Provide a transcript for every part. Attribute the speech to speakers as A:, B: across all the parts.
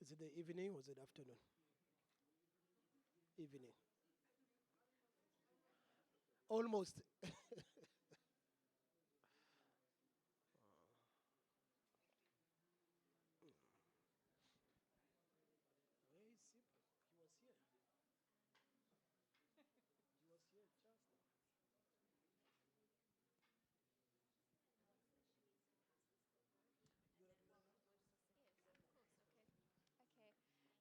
A: Is it the evening or is it afternoon? Evening. Almost. Where is Sipho? He was here. He was here just now.
B: Okay.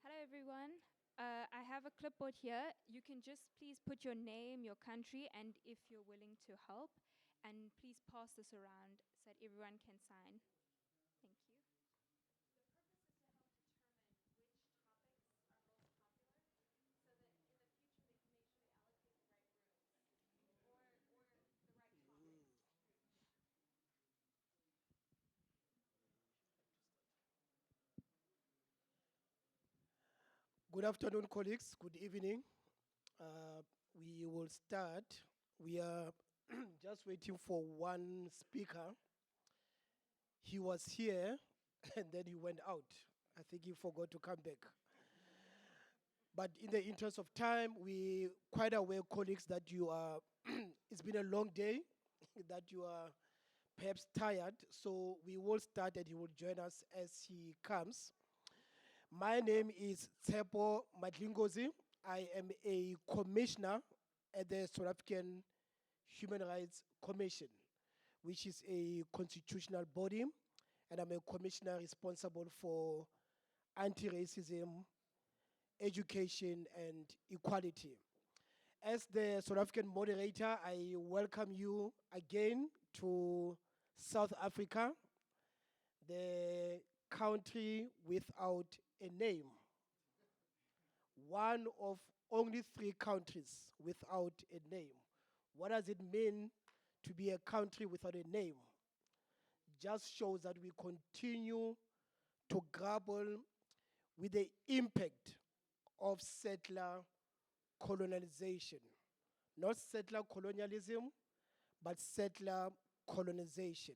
B: Hello, everyone. I have a clipboard here. You can just please put your name, your country, and if you're willing to help. And please pass this around so that everyone can sign. Thank you. The purpose is to help determine which topics are most popular so that in the future they can make sure they allocate the right rooms or the right topics.
A: Good afternoon, colleagues. Good evening. We will start. We are just waiting for one speaker. He was here and then he went out. I think he forgot to come back. But in the interest of time, we quite aware, colleagues, that you are, it's been a long day, that you are perhaps tired. So we will start and he will join us as he comes. My name is Tshepo Madlingozi. I am a commissioner at the South African Human Rights Commission, which is a constitutional body, and I'm a commissioner responsible for anti-racism, education, and equality. As the South African moderator, I welcome you again to South Africa, the country without a name. One of only 3 countries without a name. What does it mean to be a country without a name? Just shows that we continue to grapple with the impact of settler colonization. Not settler colonialism, but settler colonization.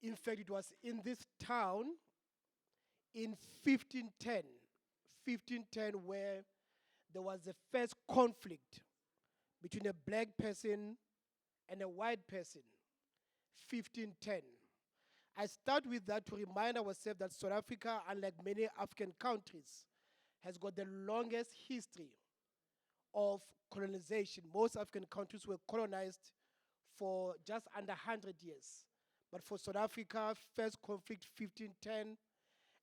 A: In fact, it was in this town in 1510, where there was the first conflict between a black person and a white person, 1510. I start with that to remind ourselves that South Africa, unlike many African countries, has got the longest history of colonization. Most African countries were colonized for just under 100 years. But for South Africa, first conflict 1510,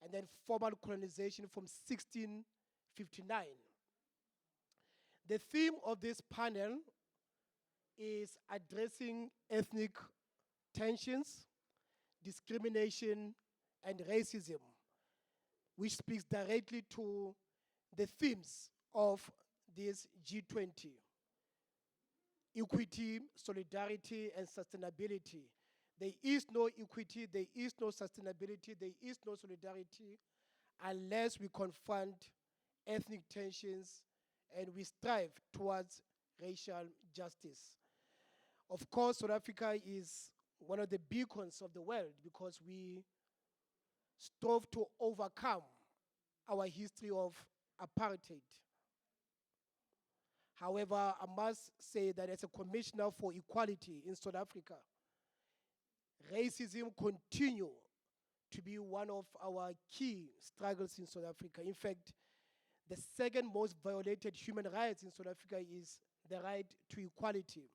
A: and then formal colonization from 1659. The theme of this panel is addressing ethnic tensions, discrimination, and racism, which speaks directly to the themes of this G20: equity, solidarity, and sustainability. There is no equity, there is no sustainability, there is no solidarity unless we confront ethnic tensions and we strive towards racial justice. Of course, South Africa is one of the beacons of the world because we strove to overcome our history of apartheid. However, I must say that as a commissioner for equality in South Africa, racism continues to be one of our key struggles in South Africa. In fact, the second most violated human rights in South Africa is the right to equality.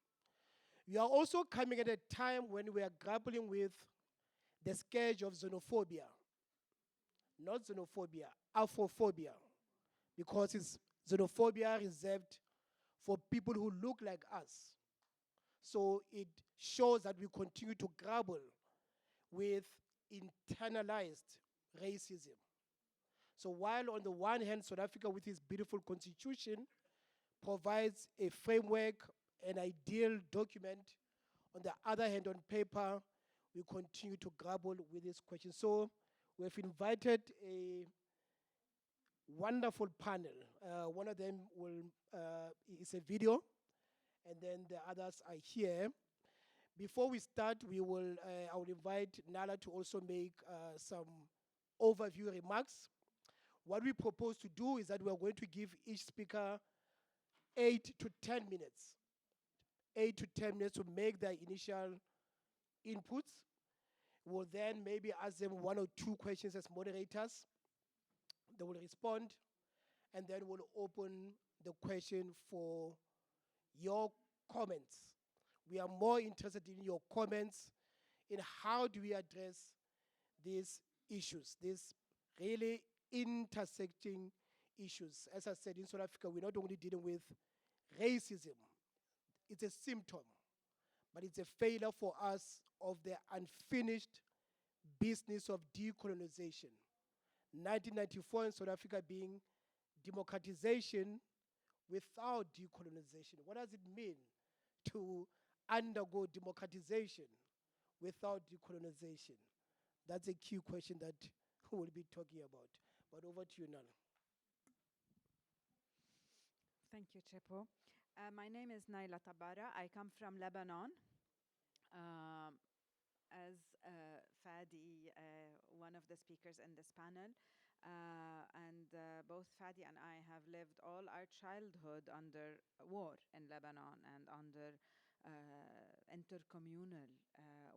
A: We are also coming at a time when we are grappling with the scourge of xenophobia. Not xenophobia, Afrophobia, because it's xenophobia reserved for people who look like us. So it shows that we continue to grapple with internalized racism. So while on the one hand, South Africa with its beautiful constitution provides a framework, an ideal document, on the other hand, on paper, we continue to grapple with this question. So we've invited a wonderful panel. One of them is a video, and then the others are here. Before we start, I will invite Nayla to also make some overview remarks, What we propose to do is that we are going to give each speaker 8 to 10 minutes. 8 to 10 minutes to make their initial inputs. We'll then maybe ask them one or two questions as moderators. They will respond, and then we'll open the question for your comments. We are more interested in your comments in how do we address these issues, these really intersecting issues. As I said, in South Africa, we're not only dealing with racism, it's a symptom, but it's a failure for us of the unfinished business of decolonization. 1994 in South Africa being democratization without decolonization. What does it mean to undergo democratization without decolonization? That's a key question that we'll be talking about. But over to you, Nayla.
C: Thank you, Tshepo. My name is Nayla Tabbara. I come from Lebanon. As Fadi, one of the speakers in this panel, and both Fadi and I have lived all our childhood under war in Lebanon and under intercommunal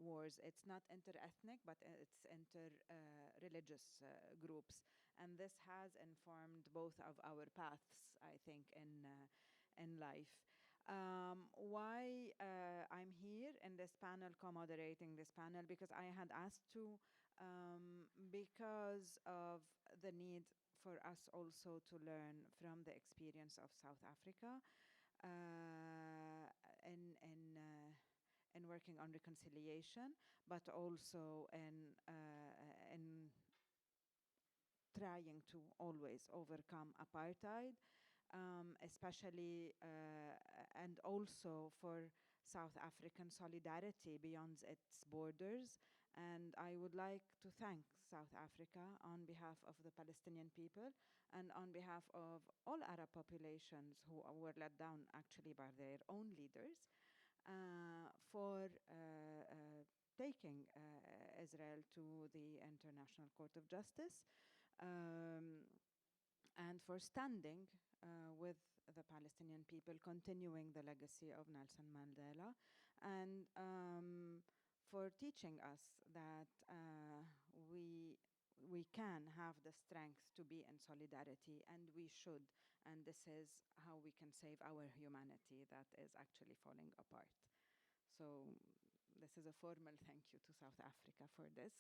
C: wars. It's not inter-ethnic, but it's inter-religious groups. And this has informed both of our paths, I think, in life. Why I'm here in this panel, co-moderating this panel, because I had asked to, because of the need for us also to learn from the experience of South Africa in working on reconciliation, but also in trying to always overcome apartheid. Especially and also for South African solidarity beyond its borders. And I would like to thank South Africa on behalf of the Palestinian people and on behalf of all Arab populations who were let down actually by their own leaders for taking Israel to the International Court of Justice. And for standing with the Palestinian people, continuing the legacy of Nelson Mandela, and for teaching us that we can have the strength to be in solidarity, and we should, and this is how we can save our humanity that is actually falling apart. So this is a formal thank you to South Africa for this.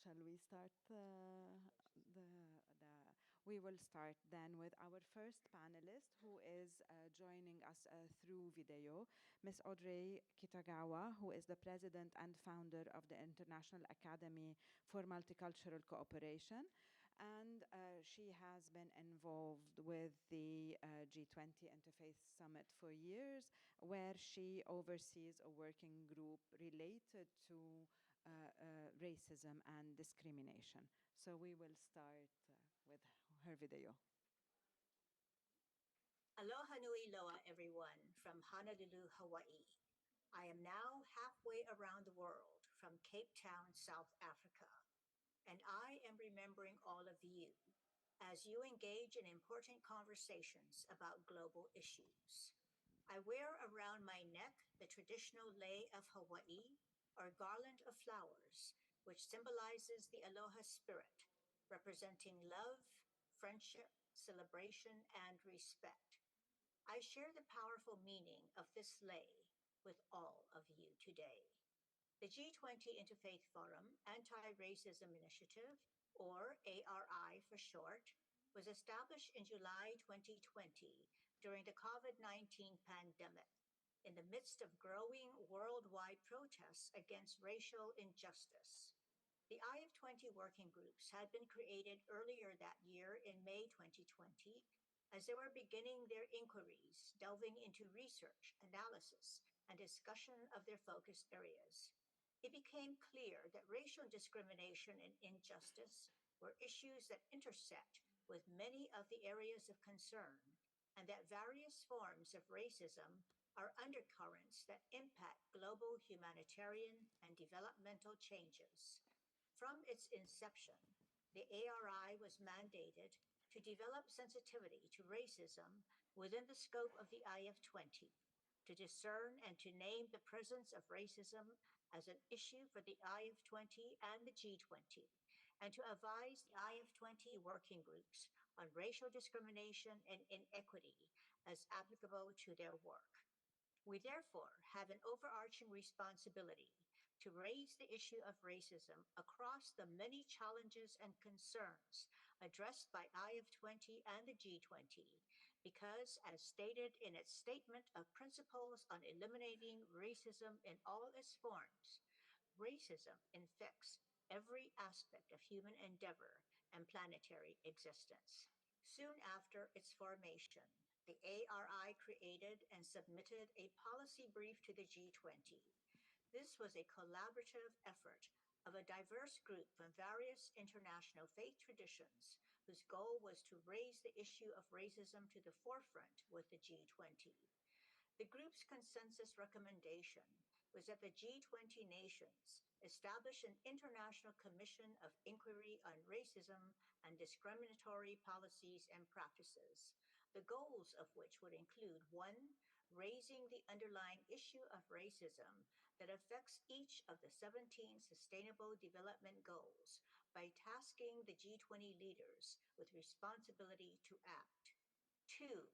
C: Shall we start we will start then with our first panelist who is joining us through video, Ms. Audrey Kitagawa, who is the president and founder of the International Academy for Multicultural Cooperation. And she has been involved with the G20 Interfaith Summit for years, where she oversees a working group related to racism and discrimination. So we will start with her video.
D: Aloha nui loa, everyone, from Honolulu, Hawaii. I am now halfway around the world from Cape Town, South Africa, and I am remembering all of you as you engage in important conversations about global issues. I wear around my neck the traditional lei of Hawaii, or garland of flowers, which symbolizes the aloha spirit, representing love, friendship, celebration, and respect. I share the powerful meaning of this lei with all of you today. The G20 Interfaith Forum Anti-Racism Initiative, or ARI for short, was established in July 2020 during the COVID-19 pandemic, in the midst of growing worldwide protests against racial injustice. The IF20 working groups had been created earlier that year in May 2020, as they were beginning their inquiries, delving into research, analysis, and discussion of their focus areas. It became clear that racial discrimination and injustice were issues that intersect with many of the areas of concern, and that various forms of racism are undercurrents that impact global humanitarian and developmental changes. From its inception, the ARI was mandated to develop sensitivity to racism within the scope of the IF20, to discern and to name the presence of racism as an issue for the IF20 and the G20, and to advise the IF20 working groups on racial discrimination and inequity as applicable to their work. We therefore have an overarching responsibility to raise the issue of racism across the many challenges and concerns addressed by IF20 and the G20, because, as stated in its Statement of Principles on Eliminating Racism in All Its Forms, racism infects every aspect of human endeavor and planetary existence. Soon after its formation, the ARI created and submitted a policy brief to the G20. This was a collaborative effort of a diverse group from various international faith traditions whose goal was to raise the issue of racism to the forefront with the G20. The group's consensus recommendation was that the G20 nations establish an international commission of inquiry on racism and discriminatory policies and practices, the goals of which would include: one, raising the underlying issue of racism that affects each of the 17 Sustainable Development Goals by tasking the G20 leaders with responsibility to act; two,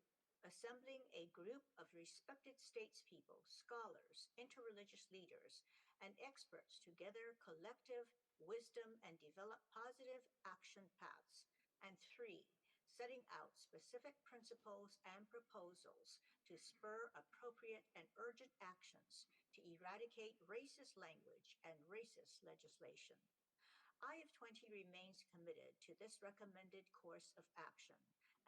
D: assembling a group of respected statespeople, scholars, interreligious leaders, and experts to gather collective wisdom and develop positive action paths; and three, setting out specific principles and proposals to spur appropriate and urgent actions to eradicate racist language and racist legislation. IF20 remains committed to this recommended course of action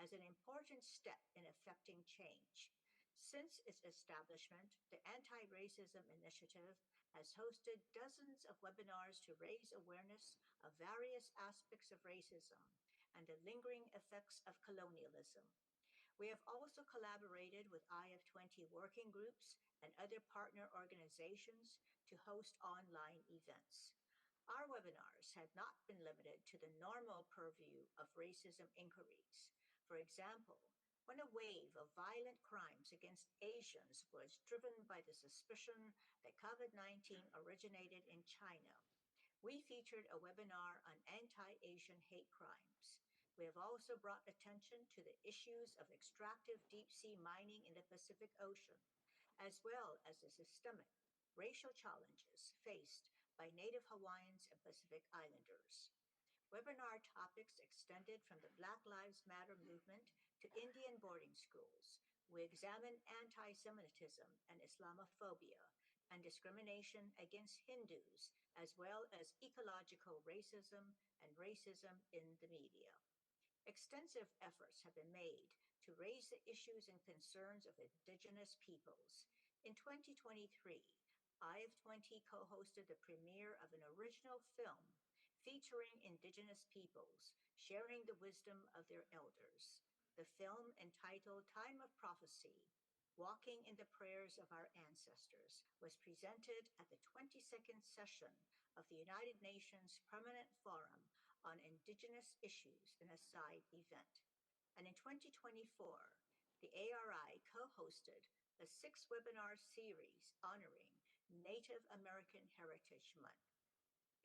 D: as an important step in effecting change. Since its establishment, the Anti Racism Initiative has hosted dozens of webinars to raise awareness of various aspects of racism and the lingering effects of colonialism. We have also collaborated with IF20 working groups and other partner organizations to host online events. Our webinars have not been limited to the normal purview of racism inquiries. For example, when a wave of violent crimes against Asians was driven by the suspicion that COVID-19 originated in China, we featured a webinar on anti-Asian hate crimes. We have also brought attention to the issues of extractive deep-sea mining in the Pacific Ocean, as well as the systemic racial challenges faced by Native Hawaiians and Pacific Islanders. Webinar topics extended from the Black Lives Matter movement to Indian boarding schools. We examined anti-Semitism and Islamophobia and discrimination against Hindus, as well as ecological racism and racism in the media. Extensive efforts have been made to raise the issues and concerns of indigenous peoples. In 2023, IF20 co-hosted the premiere of an original film featuring indigenous peoples sharing the wisdom of their elders. The film, entitled Time of Prophecy, Walking in the Prayers of Our Ancestors, was presented at the 22nd session of the United Nations Permanent Forum on Indigenous Issues in a side event. And in 2024, the ARI co-hosted a 6-webinar series honoring Native American Heritage Month.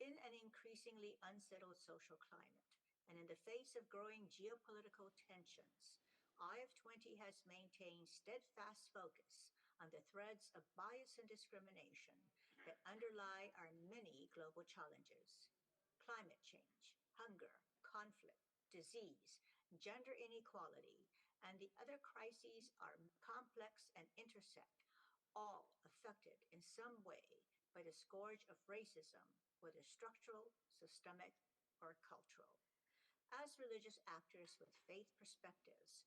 D: In an increasingly unsettled social climate, and in the face of growing geopolitical tensions, IF20 has maintained steadfast focus on the threads of bias and discrimination that underlie our many global challenges: climate change, hunger, conflict, disease, gender inequality, and the other crises are complex and intersect, all affected in some way by the scourge of racism, whether structural, systemic, or cultural. As religious actors with faith perspectives,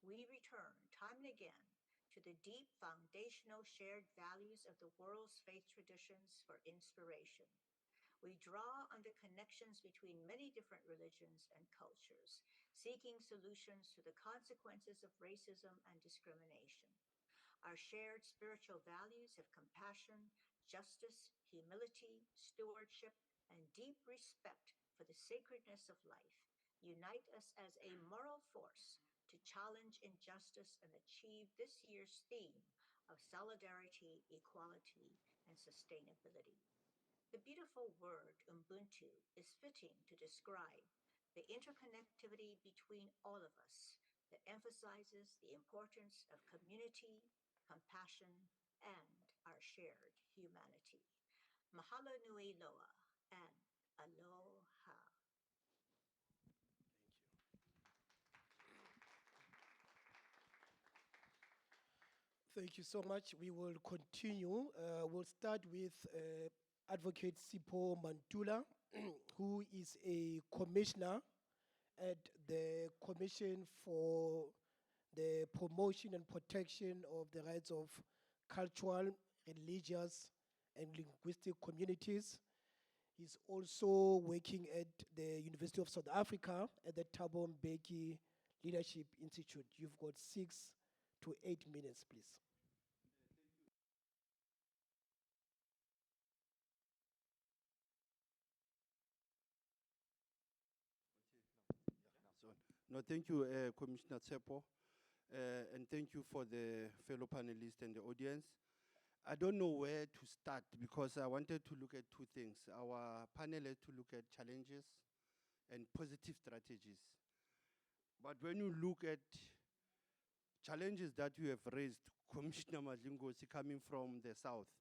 D: we return time and again to the deep foundational shared values of the world's faith traditions for inspiration. We draw on the connections between many different religions and cultures, seeking solutions to the consequences of racism and discrimination. Our shared spiritual values of compassion, justice, humility, stewardship, and deep respect for the sacredness of life unite us as a moral force to challenge injustice and achieve this year's theme of solidarity, equality, and sustainability. The beautiful word Ubuntu is fitting to describe the interconnectivity between all of us that emphasizes the importance of community, compassion, and our shared humanity. Mahalo nui loa and aloha.
A: Thank you so much. We will continue. We'll start with Advocate Sipho Mantula, who is a commissioner at the Commission for the Promotion and Protection of the Rights of Cultural, Religious, and Linguistic Communities. He's also working at the University of South Africa at the Thabo Mbeki Leadership Institute. You've got 6 to 8 minutes, please.
E: No, thank you, Commissioner Tshepo, and thank you for the fellow panelists and the audience. I don't know where to start because I wanted to look at two things. Our panel had to look at challenges and positive strategies. But when you look at challenges that you have raised, Commissioner Madlingozi coming from the South,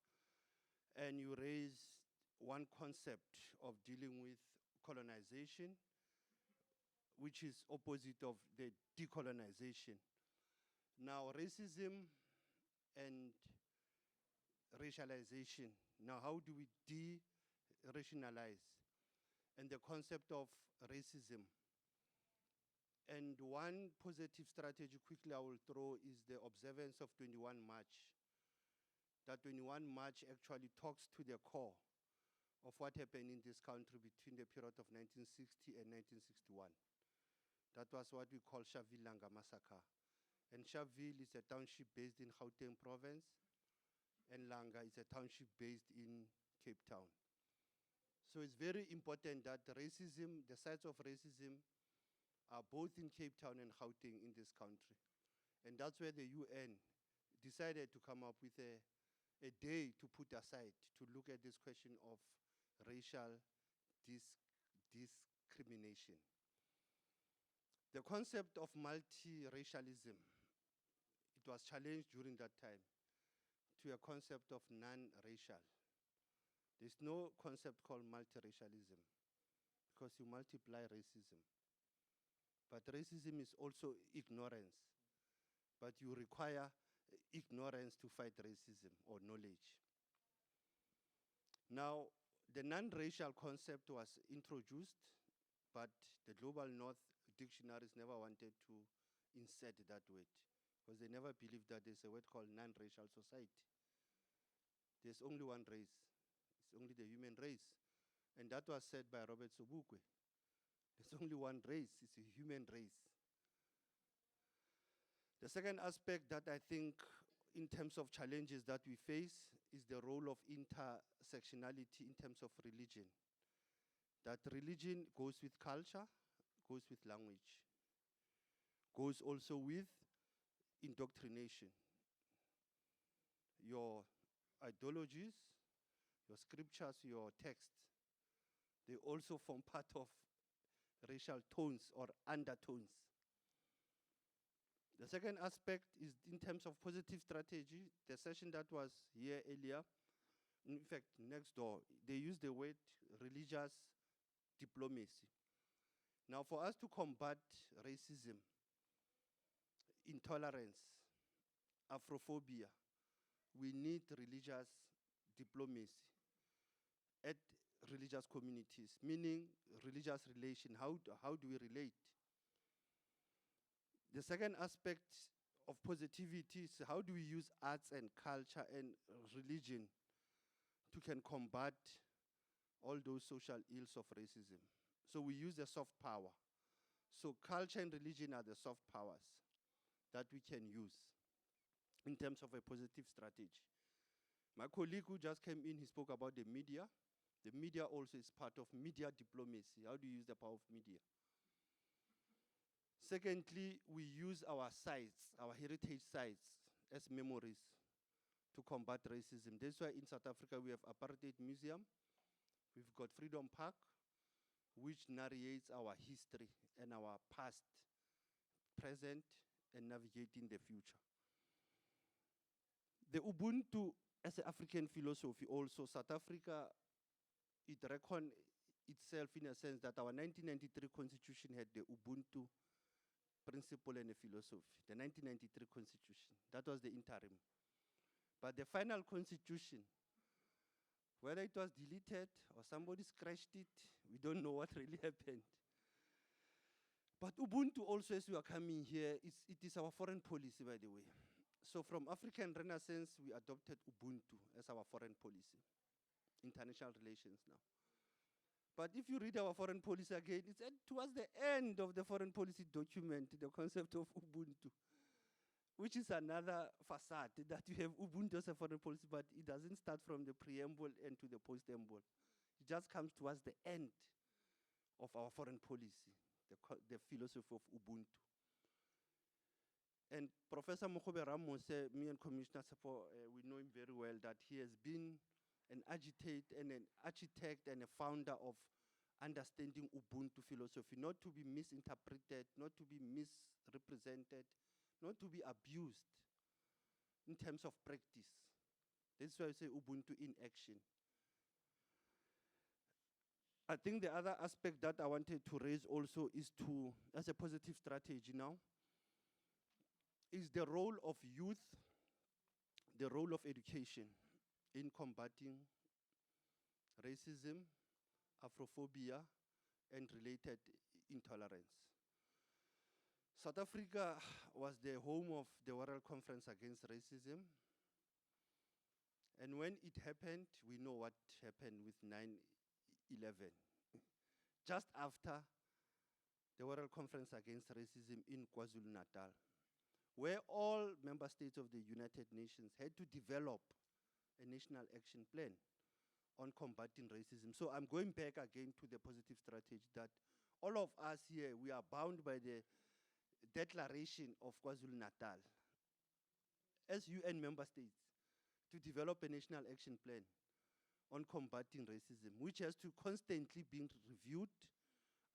E: and you raise one concept of dealing with colonization, which is opposite of the decolonization. Now, racism and racialization. Now, how do we de-rationalize? And the concept of racism. And one positive strategy quickly I will throw is the observance of 21 March. That 21 March actually talks to the core of what happened in this country between the period of 1960 and 1961. That was what we call Sharpeville-Langa massacre. And Sharpeville is a township based in Gauteng province, and Langa is a township based in Cape Town. So it's very important that the racism, the sites of racism, are both in Cape Town and Gauteng in this country. And that's where the UN decided to come up with a day to put aside to look at this question of racial discrimination. The concept of multiracialism, it was challenged during that time to a concept of non-racial. There's no concept called multiracialism because you multiply racism. But racism is also ignorance. But you require ignorance to fight racism or knowledge. Now, the non-racial concept was introduced, but the Global North dictionaries never wanted to insert that word because they never believed that there's a word called non-racial society. There's only one race. It's only the human race. And that was said by Robert Sobukwe. There's only one race. It's a human race. The second aspect that I think in terms of challenges that we face is the role of intersectionality in terms of religion. That religion goes with culture, goes with language, goes also with indoctrination. Your ideologies, your scriptures, your texts, they also form part of racial tones or undertones. The second aspect is in terms of positive strategy. The session that was here earlier, in fact, next door, they used the word religious diplomacy. Now, for us to combat racism, intolerance, Afrophobia, we need religious diplomacy at religious communities, meaning religious relation. How do we relate? The second aspect of positivity is how do we use arts and culture and religion to can combat all those social ills of racism. So we use the soft power. So culture and religion are the soft powers that we can use in terms of a positive strategy. My colleague who just came in, he spoke about the media. The media also is part of media diplomacy. How do you use the power of media? Secondly, we use our sites, our heritage sites, as memories to combat racism. That's why in South Africa we have Apartheid Museum, we've got Freedom Park, which narrates our history and our past, present, and navigating the future. The Ubuntu as an African philosophy also, South Africa, it reckons itself in a sense that our 1993 constitution had the Ubuntu principle and a philosophy, the 1993 constitution. That was the interim. But the final constitution, whether it was deleted or somebody scratched it, we don't know what really happened. But Ubuntu also, as we are coming here, it is our foreign policy, by the way. So from African Renaissance, we adopted Ubuntu as our foreign policy, international relations now. But if you read our foreign policy again, it's towards the end of the foreign policy document, the concept of Ubuntu, which is another facade that you have Ubuntu as a foreign policy, but it doesn't start from the preamble and to the post-amble. It just comes towards the end of our foreign policy, the philosophy of Ubuntu. And Professor Mokgobe Ramos, me and Commissioner Tshepo, we know him very well, that he has been an architect and a founder of understanding Ubuntu philosophy, not to be misinterpreted, not to be misrepresented, not to be abused in terms of practice. That's why I say Ubuntu in action. I think the other aspect that I wanted to raise also is as a positive strategy now, is the role of youth, the role of education in combating racism, Afrophobia, and related intolerance. South Africa was the home of the World Conference Against Racism. And when it happened, we know what happened with 9/11. Just after the World Conference Against Racism in KwaZulu-Natal, where all member states of the United Nations had to develop a national action plan on combating racism. So I'm going back again to the positive strategy that all of us here, we are bound by the Declaration of KwaZulu-Natal as UN member states to develop a national action plan on combating racism, which has to constantly be reviewed,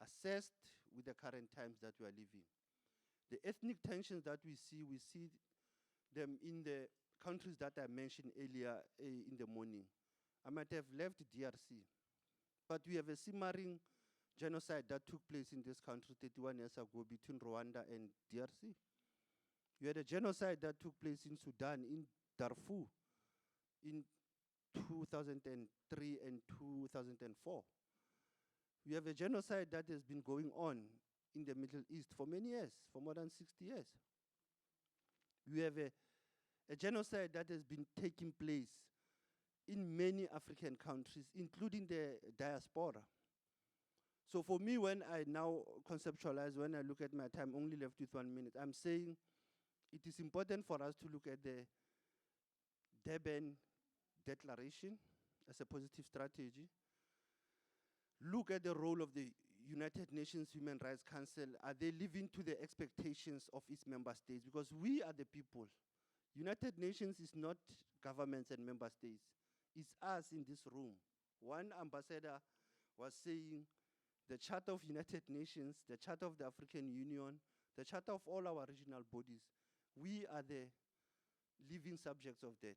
E: assessed with the current times that we are living. The ethnic tensions that we see them in the countries that I mentioned earlier in the morning. I might have left DRC, but we have a simmering genocide that took place in this country 31 years ago between Rwanda and DRC. You had a genocide that took place in Sudan, in Darfur, in 2003 and 2004. We have a genocide that has been going on in the Middle East for many years, for more than 60 years. We have a genocide that has been taking place in many African countries, including the diaspora. So for me, when I now conceptualize, when I look at my time only left with 1 minute, I'm saying it is important for us to look at the Durban Declaration as a positive strategy. Look at the role of the United Nations Human Rights Council. Are they living to the expectations of its member states? Because we are the people. United Nations is not governments and member states. It's us in this room. One ambassador was saying the Charter of United Nations, the Charter of the African Union, the Charter of all our regional bodies, we are the living subjects of that.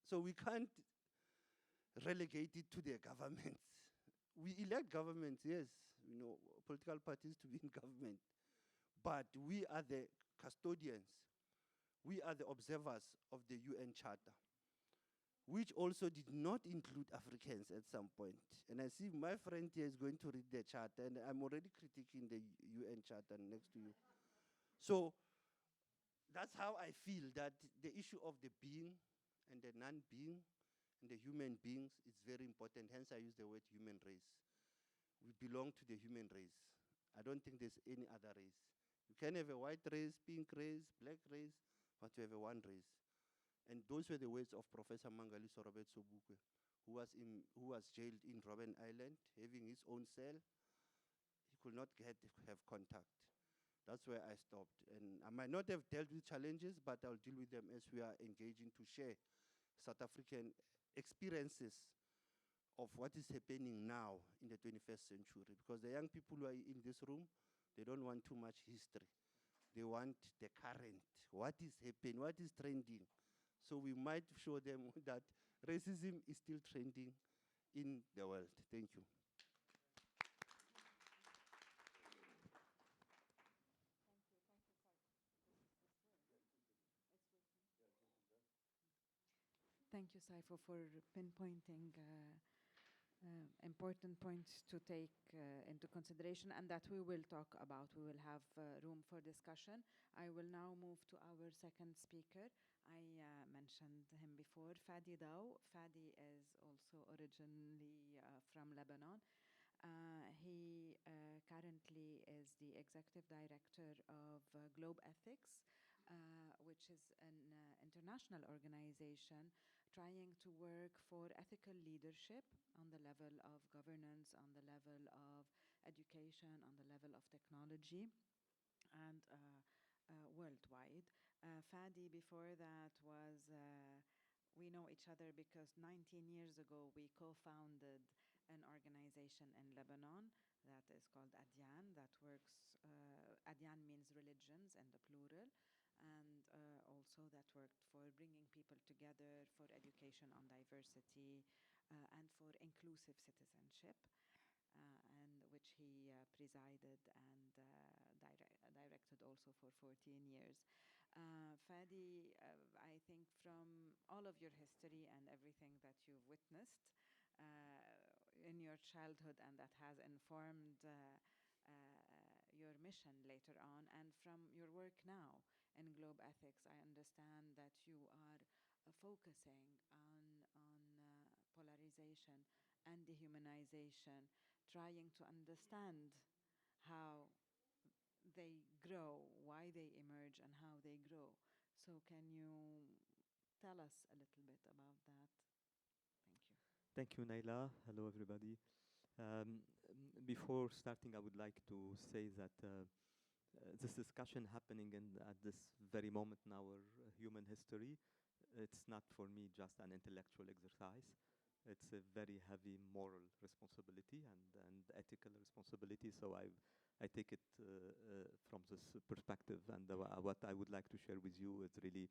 E: So we can't relegate it to the governments. We elect governments, yes, political parties to be in government, but we are the custodians. We are the observers of the UN Charter, which also did not include Africans at some point. And I see my friend here is going to read the charter, and I'm already critiquing the UN Charter next to you. So that's how I feel that the issue of the being and the non-being and the human beings is very important. Hence, I use the word human race. We belong to the human race. I don't think there's any other race. You can have a white race, pink race, black race, but you have a one race. And those were the words of Professor Mangaliso Robert Sobukwe, who was jailed in Robben Island, having his own cell. He could not have contact. That's where I stopped. And I might not have dealt with challenges, but I'll deal with them as we are engaging to share South African experiences of what is happening now in the 21st century. Because the young people who are in this room, they don't want too much history. They want the current. What is happening? What is trending? So we might show them that racism is still trending in the world. Thank you.
C: Thank you, Sipho, for pinpointing important points to take into consideration and that we will talk about. We will have room for discussion. I will now move to our second speaker. I mentioned him before, Fadi Daou. Fadi is also originally from Lebanon. He currently is the executive director of Globethics, which is an international organization trying to work for ethical leadership on the level of governance, on the level of education, on the level of technology, and worldwide. Fadi, before that, we know each other because 19 years ago we co-founded an organization in Lebanon that is called Adyan, that works, Adyan means religions in the plural, and also that worked for bringing people together for education on diversity and for inclusive citizenship, and which he presided and directed also for 14 years. Fadi, I think from all of your history and everything that you've witnessed in your childhood and that has informed your mission later on, and from your work now in Globethics, I understand that you are focusing on polarization and dehumanization, trying to understand how they grow, why they emerge, and how they grow. So can you tell us a little bit about that? Thank you.
F: Thank you, Nayla. Hello, everybody. Before starting, I would like to say that this discussion happening at this very moment in our human history, it's not for me just an intellectual exercise. It's a very heavy moral responsibility and ethical responsibility. So I take it from this perspective, and what I would like to share with you is really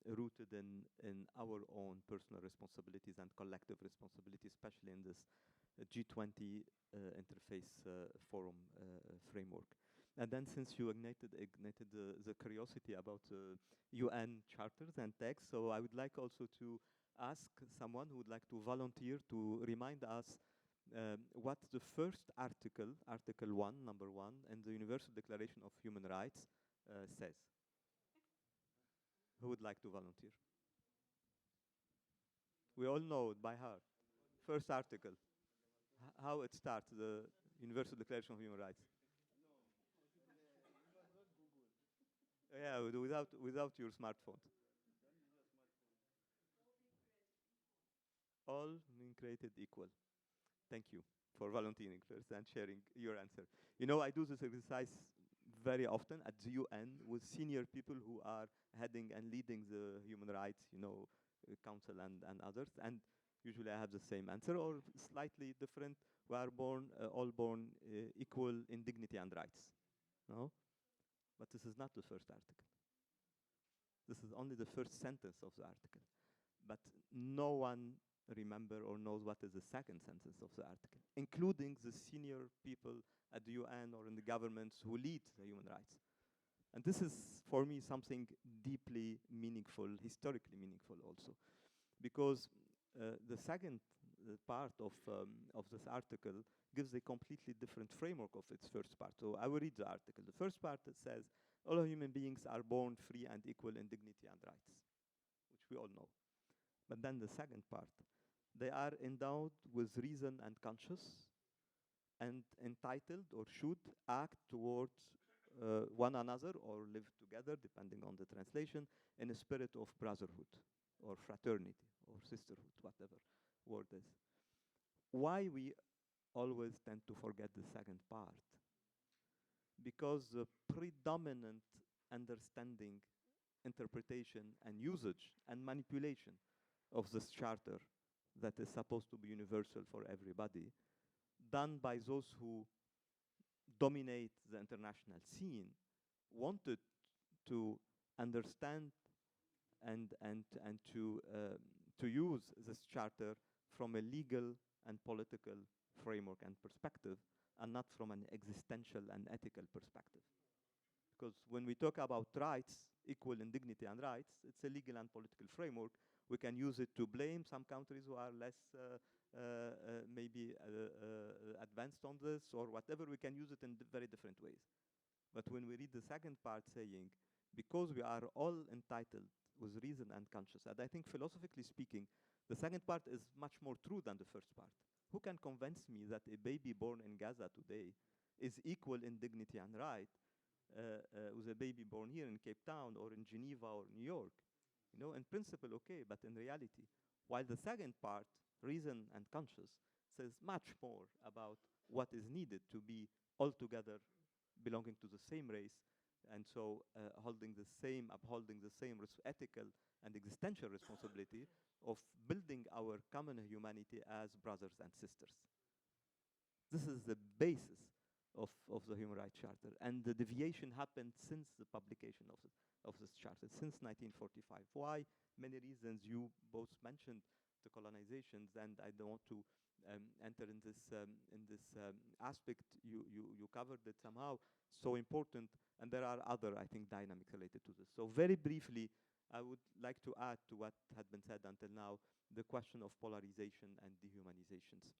F: rooted in our own personal responsibilities and collective responsibilities, especially in this G20 interface forum framework. And then, since you ignited the curiosity about UN charters and texts, so I would like also to ask someone who would like to volunteer to remind us what the first article, Article 1, number 1, in the Universal Declaration of Human Rights says. Who would like to volunteer? We all know it by heart. First article. How it starts, the Universal Declaration of Human Rights. Yeah, without your smartphone. All being created equal. Thank you for volunteering first and sharing your answer. You know, I do this exercise very often at the UN with senior people who are heading and leading the human rights, council and others. And usually I have the same answer or slightly different. We are all born equal in dignity and rights. No? But this is not the first article. This is only the first sentence of the article. But no one remember or knows what is the second sentence of the article, including the senior people at the UN or in the governments who lead the human rights. And this is, for me, something deeply meaningful, historically meaningful also. Because the second part of this article gives a completely different framework of its first part. So I will read the article. The first part, it says, all human beings are born free and equal in dignity and rights, which we all know. But then the second part, they are endowed with reason and conscience and entitled or should act towards one another or live together, depending on the translation, in a spirit of brotherhood or fraternity or sisterhood, whatever word is. Why we always tend to forget the second part? Because the predominant understanding, interpretation, and usage and manipulation of this charter that is supposed to be universal for everybody, done by those who dominate the international scene, wanted to understand and to use this charter from a legal and political framework and perspective, and not from an existential and ethical perspective. Because when we talk about rights, equal in dignity and rights, it's a legal and political framework. We can use it to blame some countries who are less maybe advanced on this or whatever. We can use it in very different ways. But when we read the second part saying, because we are all entitled with reason and conscience, and I think philosophically speaking, the second part is much more true than the first part. Who can convince me that a baby born in Gaza today is equal in dignity and right with a baby born here in Cape Town or in Geneva or New York? You know, in principle, okay, but in reality, while the second part, reason and conscience, says much more about what is needed to be altogether belonging to the same race, and so upholding the same ethical and existential responsibility of building our common humanity as brothers and sisters. This is the basis of the Human Rights Charter, and the deviation happened since the publication of this charter, since 1945. Why? Many reasons. You both mentioned the colonizations, and I don't want to enter in this aspect. You covered it somehow. So important, and there are other, I think, dynamics related to this. So very briefly, I would like to add to what had been said until now, the question of polarization and dehumanizations.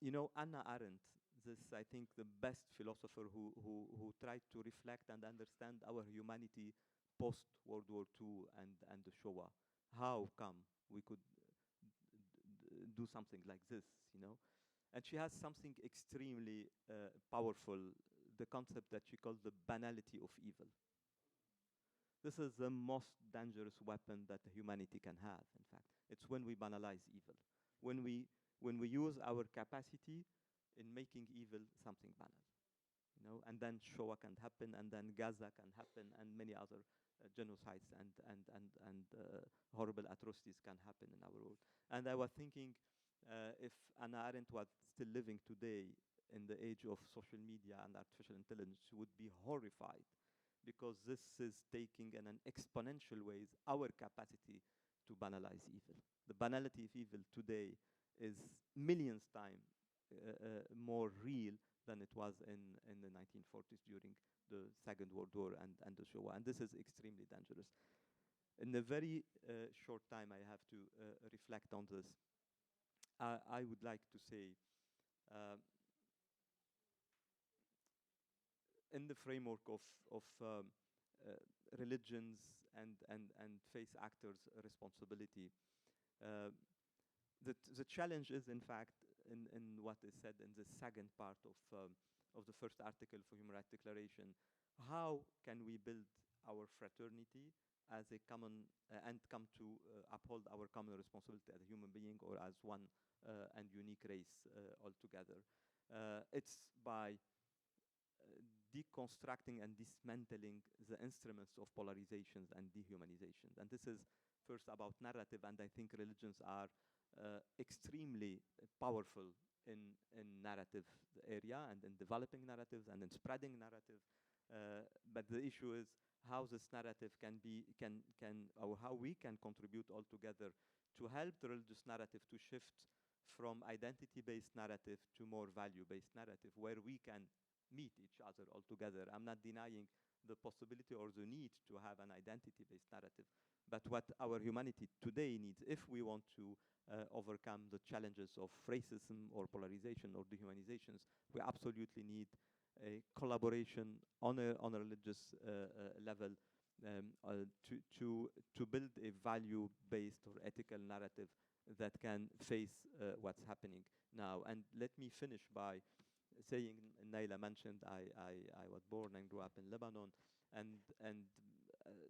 F: You know, Hannah Arendt, this, I think, the best philosopher who tried to reflect and understand our humanity post-World War II and the Shoah. How come we could do something like this, you know? And she has something extremely powerful, the concept that she calls the banality of evil. This is the most dangerous weapon that humanity can have, in fact. It's when we banalize evil. When we use our capacity in making evil something banal, you know, and then Shoah can happen, and then Gaza can happen, and many other genocides and horrible atrocities can happen in our world. And I was thinking, if Hannah Arendt was still living today in the age of social media and artificial intelligence, she would be horrified, because this is taking in an exponential ways our capacity to banalize evil. The banality of evil today is millions times more real than it was in the 1940s during the Second World War and the Shoah. And this is extremely dangerous. In a very short time, I have to reflect on this. I would like to say, in the framework of religions and faith actors' responsibility, the challenge is, in fact, in what is said in the second part of the first article for Human Rights Declaration. How can we build our fraternity as a common and come to uphold our common responsibility as a human being or as one and unique race altogether? It's by deconstructing and dismantling the instruments of polarizations and dehumanizations. And this is first about narrative, and I think religions are extremely powerful in narrative area and in developing narratives and in spreading narrative. But the issue is how this narrative can or how we can contribute all together to help the religious narrative to shift from identity-based narrative to more value-based narrative, where we can meet each other all together. I'm not denying the possibility or the need to have an identity-based narrative, but what our humanity today needs, if we want to overcome the challenges of racism or polarization or dehumanizations, we absolutely need a collaboration on a religious level to build a value-based or ethical narrative that can face what's happening now. And let me finish by saying, Nayla mentioned, I was born and grew up in Lebanon, and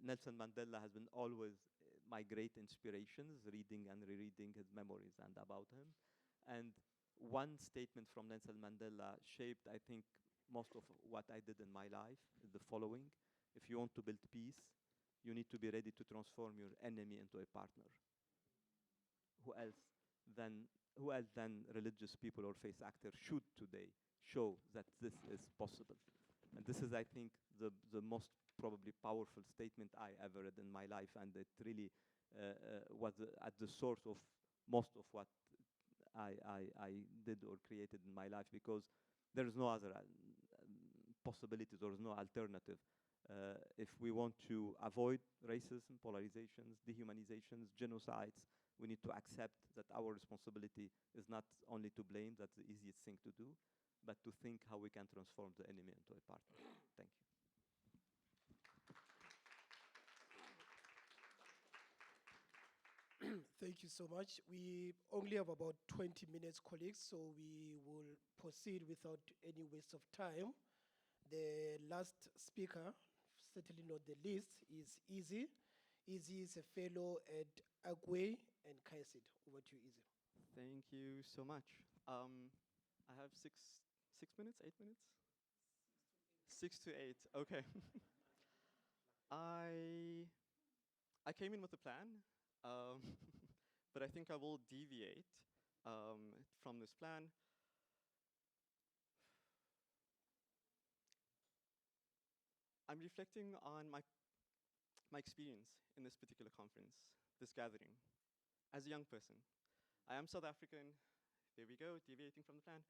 F: Nelson Mandela has been always my great inspirations, reading and rereading his memories and about him. And one statement from Nelson Mandela shaped, I think, most of what I did in my life, is the following: if you want to build peace, you need to be ready to transform your enemy into a partner. Who else than religious people or face actors should today show that this is possible? And this is, I think, the most probably powerful statement I ever read in my life, and it really was at the source of most of what I did or created in my life, because there is no other possibility, there is no alternative. If we want to avoid racism, polarizations, dehumanizations, genocides, we need to accept that our responsibility is not only to blame, that's the easiest thing to do, but to think how we can transform the enemy into a partner. Thank you.
A: Thank you so much. We only have about 20 minutes, colleagues, so we will proceed without any waste of time. The last speaker, certainly not the least, is Izzy. Izzy is a fellow at Agwe and KAICIID. Over to you, Izzy.
G: Thank you so much. I have 6 minutes, 8 minutes? 6 to 8, okay. I came in with a plan, but I think I will deviate from this plan. I'm reflecting on my experience in this particular conference, this gathering, as a young person. I am South African. There we go, deviating from the plan.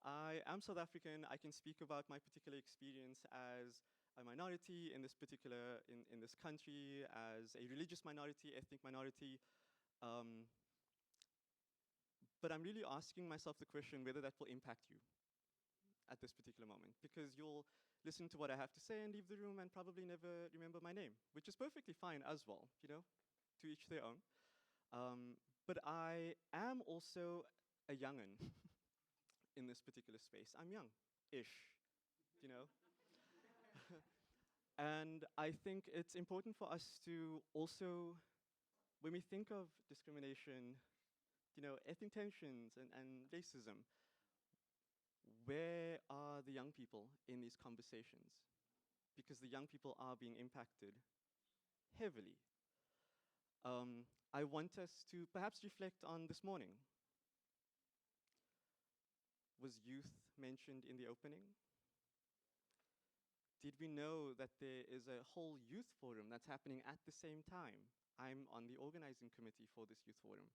G: I am South African. I can speak about my particular experience as a minority in this particular, in this country, as a religious minority, ethnic minority. But I'm really asking myself the question whether that will impact you at this particular moment, because you'll listen to what I have to say and leave the room and probably never remember my name, which is perfectly fine as well, you know, to each their own. But I am also a young'un in this particular space. I'm young-ish, you know. And I think it's important for us to also, when we think of discrimination, you know, ethnic tensions and racism, where are the young people in these conversations? Because the young people are being impacted heavily. I want us to perhaps reflect on this morning. Was youth mentioned in the opening? Did we know that there is a whole youth forum that's happening at the same time? I'm on the organizing committee for this youth forum.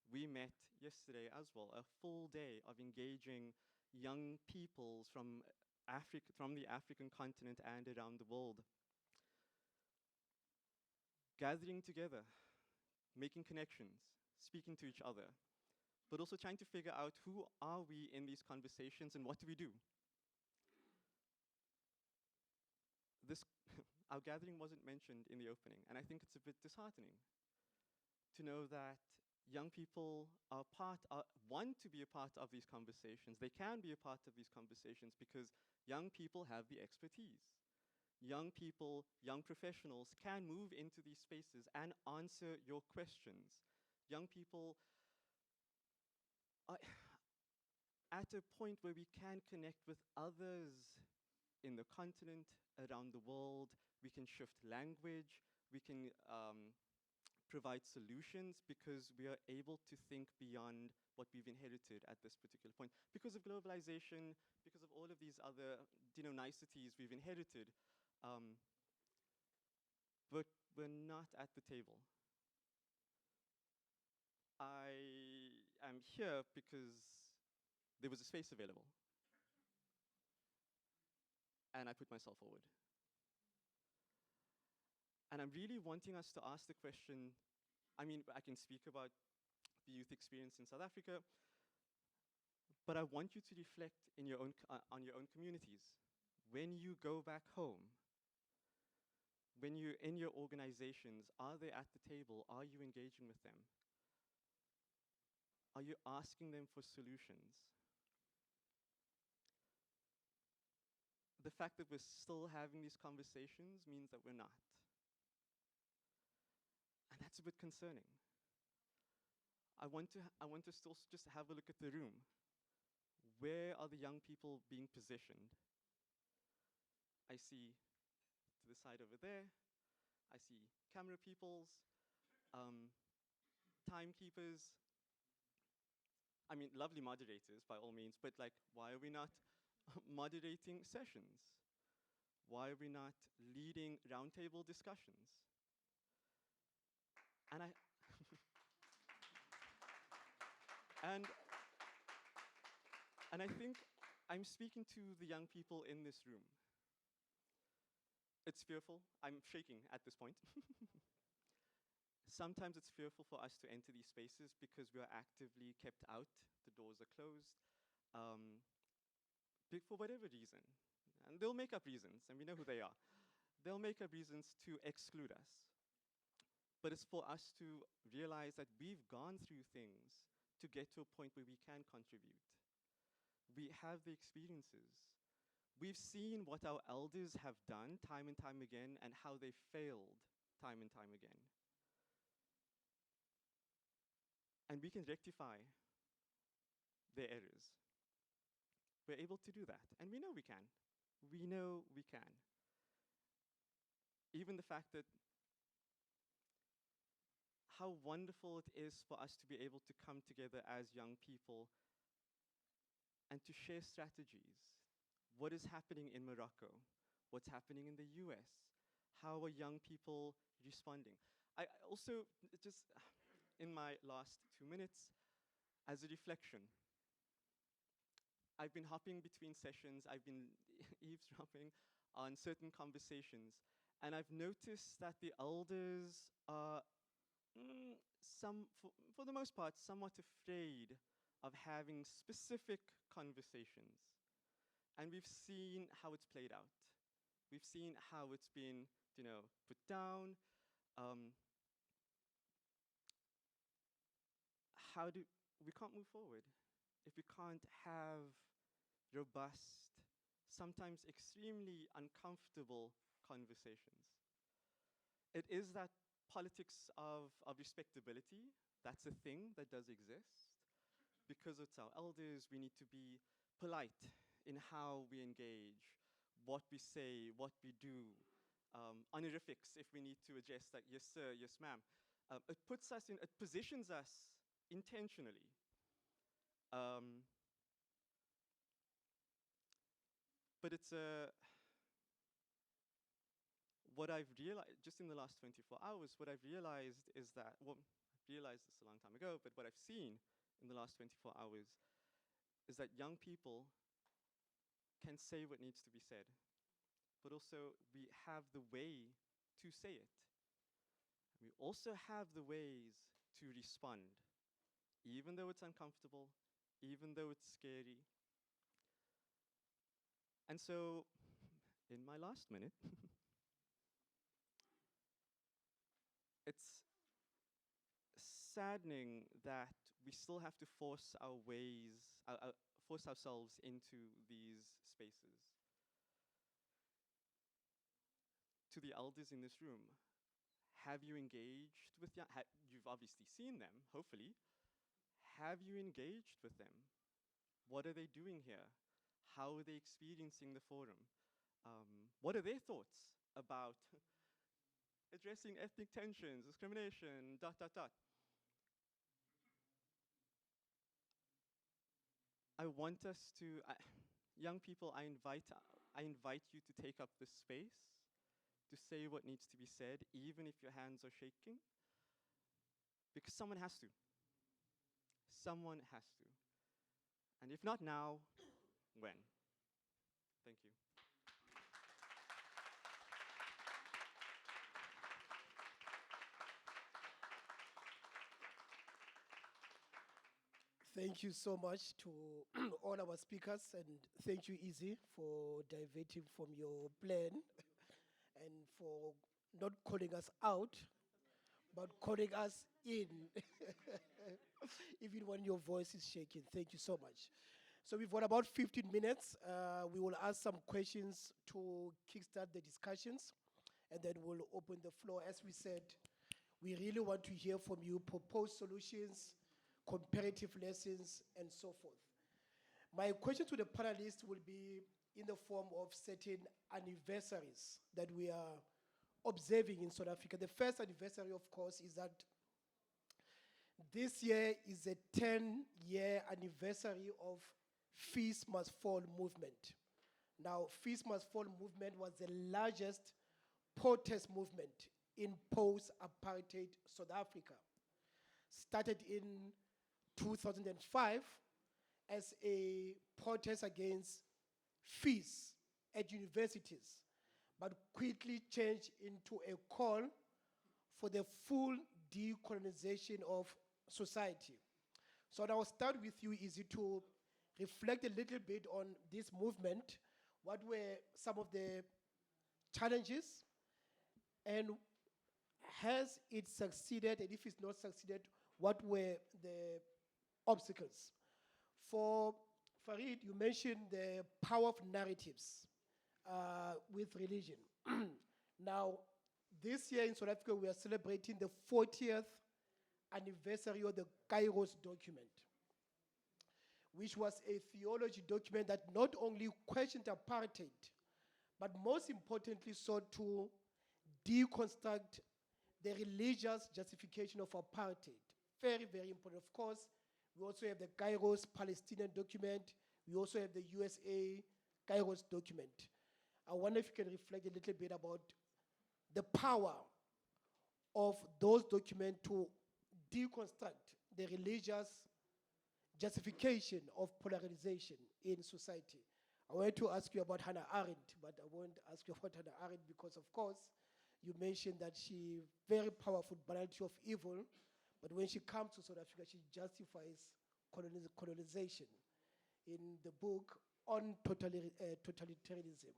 G: We met yesterday as well, a full day of engaging young peoples from the African continent and around the world. Gathering together, making connections, speaking to each other, but also trying to figure out who are we in these conversations and what do we do? Our gathering wasn't mentioned in the opening, and I think it's a bit disheartening to know that young people want to be a part of these conversations. They can be a part of these conversations because young people have the expertise. Young people, young professionals can move into these spaces and answer your questions. Young people are at a point where we can connect with others in the continent, around the world. We can shift language. We can provide solutions because we are able to think beyond what we've inherited at this particular point. Because of globalization, because of all of these other niceties we've inherited, but we're not at the table. I am here because there was a space available. And I put myself forward. And I'm really wanting us to ask the question, I mean, I can speak about the youth experience in South Africa, but I want you to reflect in your own, on your own communities. When you go back home, when you're in your organizations, are they at the table? Are you engaging with them? Are you asking them for solutions? The fact that we're still having these conversations means that we're not. it's a bit concerning. I want to still just have a look at the room. Where are the young people being positioned? I see to the side over there, I see camera peoples, timekeepers. I mean, lovely moderators by all means, but like, why are we not moderating sessions? Why are we not leading roundtable discussions? And I and I think I'm speaking to the young people in this room. It's fearful. I'm shaking at this point. Sometimes it's fearful for us to enter these spaces because we are actively kept out. The doors are closed for whatever reason. And they'll make up reasons, and we know who they are. They'll make up reasons to exclude us. But it's for us to realize that we've gone through things to get to a point where we can contribute. We have the experiences. We've seen what our elders have done time and time again and how they failed time and time again. And we can rectify their errors. We're able to do that, and we know we can. We know we can. Even the fact that how wonderful it is for us to be able to come together as young people and to share strategies. What is happening in Morocco? What's happening in the US? How are young people responding? I also, just in my last 2 minutes, as a reflection, I've been hopping between sessions, I've been eavesdropping on certain conversations, and I've noticed that the elders are, for the most part, somewhat afraid of having specific conversations. And we've seen how it's played out. We've seen how it's been, put down. We can't move forward if we can't have robust, sometimes extremely uncomfortable conversations. It is that politics of respectability. That's a thing that does exist. Because it's our elders, we need to be polite in how we engage, what we say, what we do. Honorifics, if we need to address that, yes sir, yes ma'am. It positions us intentionally. But it's what I've realized, just in the last 24 hours, what I've realized is that, well, I realized this a long time ago, but what I've seen in the last 24 hours is that young people can say what needs to be said, but also we have the way to say it. We also have the ways to respond, even though it's uncomfortable, even though it's scary. And so, in my last minute, it's saddening that we still have to force ourselves into these spaces. To the elders in this room, have you engaged with them? You've obviously seen them, hopefully. Have you engaged with them? What are they doing here? How are they experiencing the forum? What are their thoughts about addressing ethnic tensions, discrimination, ... I want us to, young people, I invite you to take up this space, to say what needs to be said, even if your hands are shaking, because someone has to. Someone has to. And if not now, when? Thank you.
A: Thank you so much to all our speakers, and thank you, Izzy, for diverting from your plan and for not calling us out, but calling us in, even when your voice is shaking. Thank you so much. So we've got about 15 minutes. We will ask some questions to kickstart the discussions, and then we'll open the floor. As we said, We really want to hear from you, proposed solutions, comparative lessons, and so forth. My question to the panelists will be in the form of certain anniversaries that we are observing in South Africa. The first anniversary, of course, is that this year is a 10-year anniversary of Fees Must Fall movement. Now, Fees Must Fall movement was the largest protest movement in post-apartheid South Africa. Started in 2005 as a protest against fees at universities, but quickly changed into a call for the full decolonization of society. So I'll start with you, Izzy, to reflect a little bit on this movement. What were some of the challenges, and has it succeeded, and if it's not succeeded, what were the obstacles? For Farid, you mentioned the power of narratives with religion. Now, this year in South Africa, we are celebrating the 40th anniversary of the KAICIID document, which was a theology document that not only questioned apartheid, but most importantly sought to deconstruct the religious justification of apartheid. Very, very important. Of course, we also have the KAICIID Palestinian document. We also have the USA KAICIID document. I wonder if you can reflect a little bit about the power of those documents to deconstruct the religious justification of polarization in society. I wanted to ask you about Hannah Arendt, but I won't ask you about Hannah Arendt because, of course, you mentioned that she very powerful banality of evil, but when she comes to South Africa, she justifies colonization in the book on totalitarianism.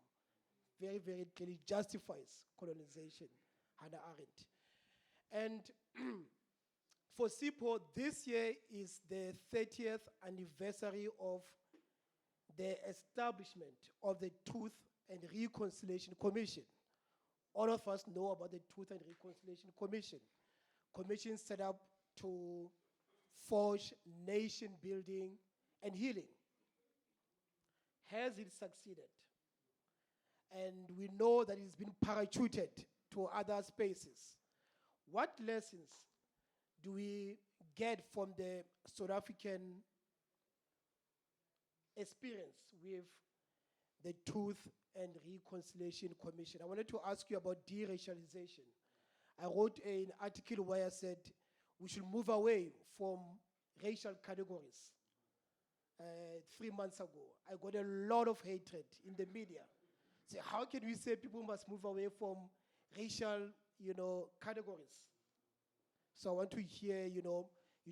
A: Very, very clearly justifies colonization, Hannah Arendt. And for Sipho, this year is the 30th anniversary of the establishment of the Truth and Reconciliation Commission. All of us know about the Truth and Reconciliation Commission. Commission set up to forge nation building and healing. Has it succeeded? And we know that it's been parachuted to other spaces. What lessons do we get from the South African experience with the Truth and Reconciliation Commission? I wanted to ask you about deracialization. I wrote an article where I said we should move away from racial categories. 3 months ago, I got a lot of hatred in the media. So how can we say people must move away from racial, categories? So I want to hear, you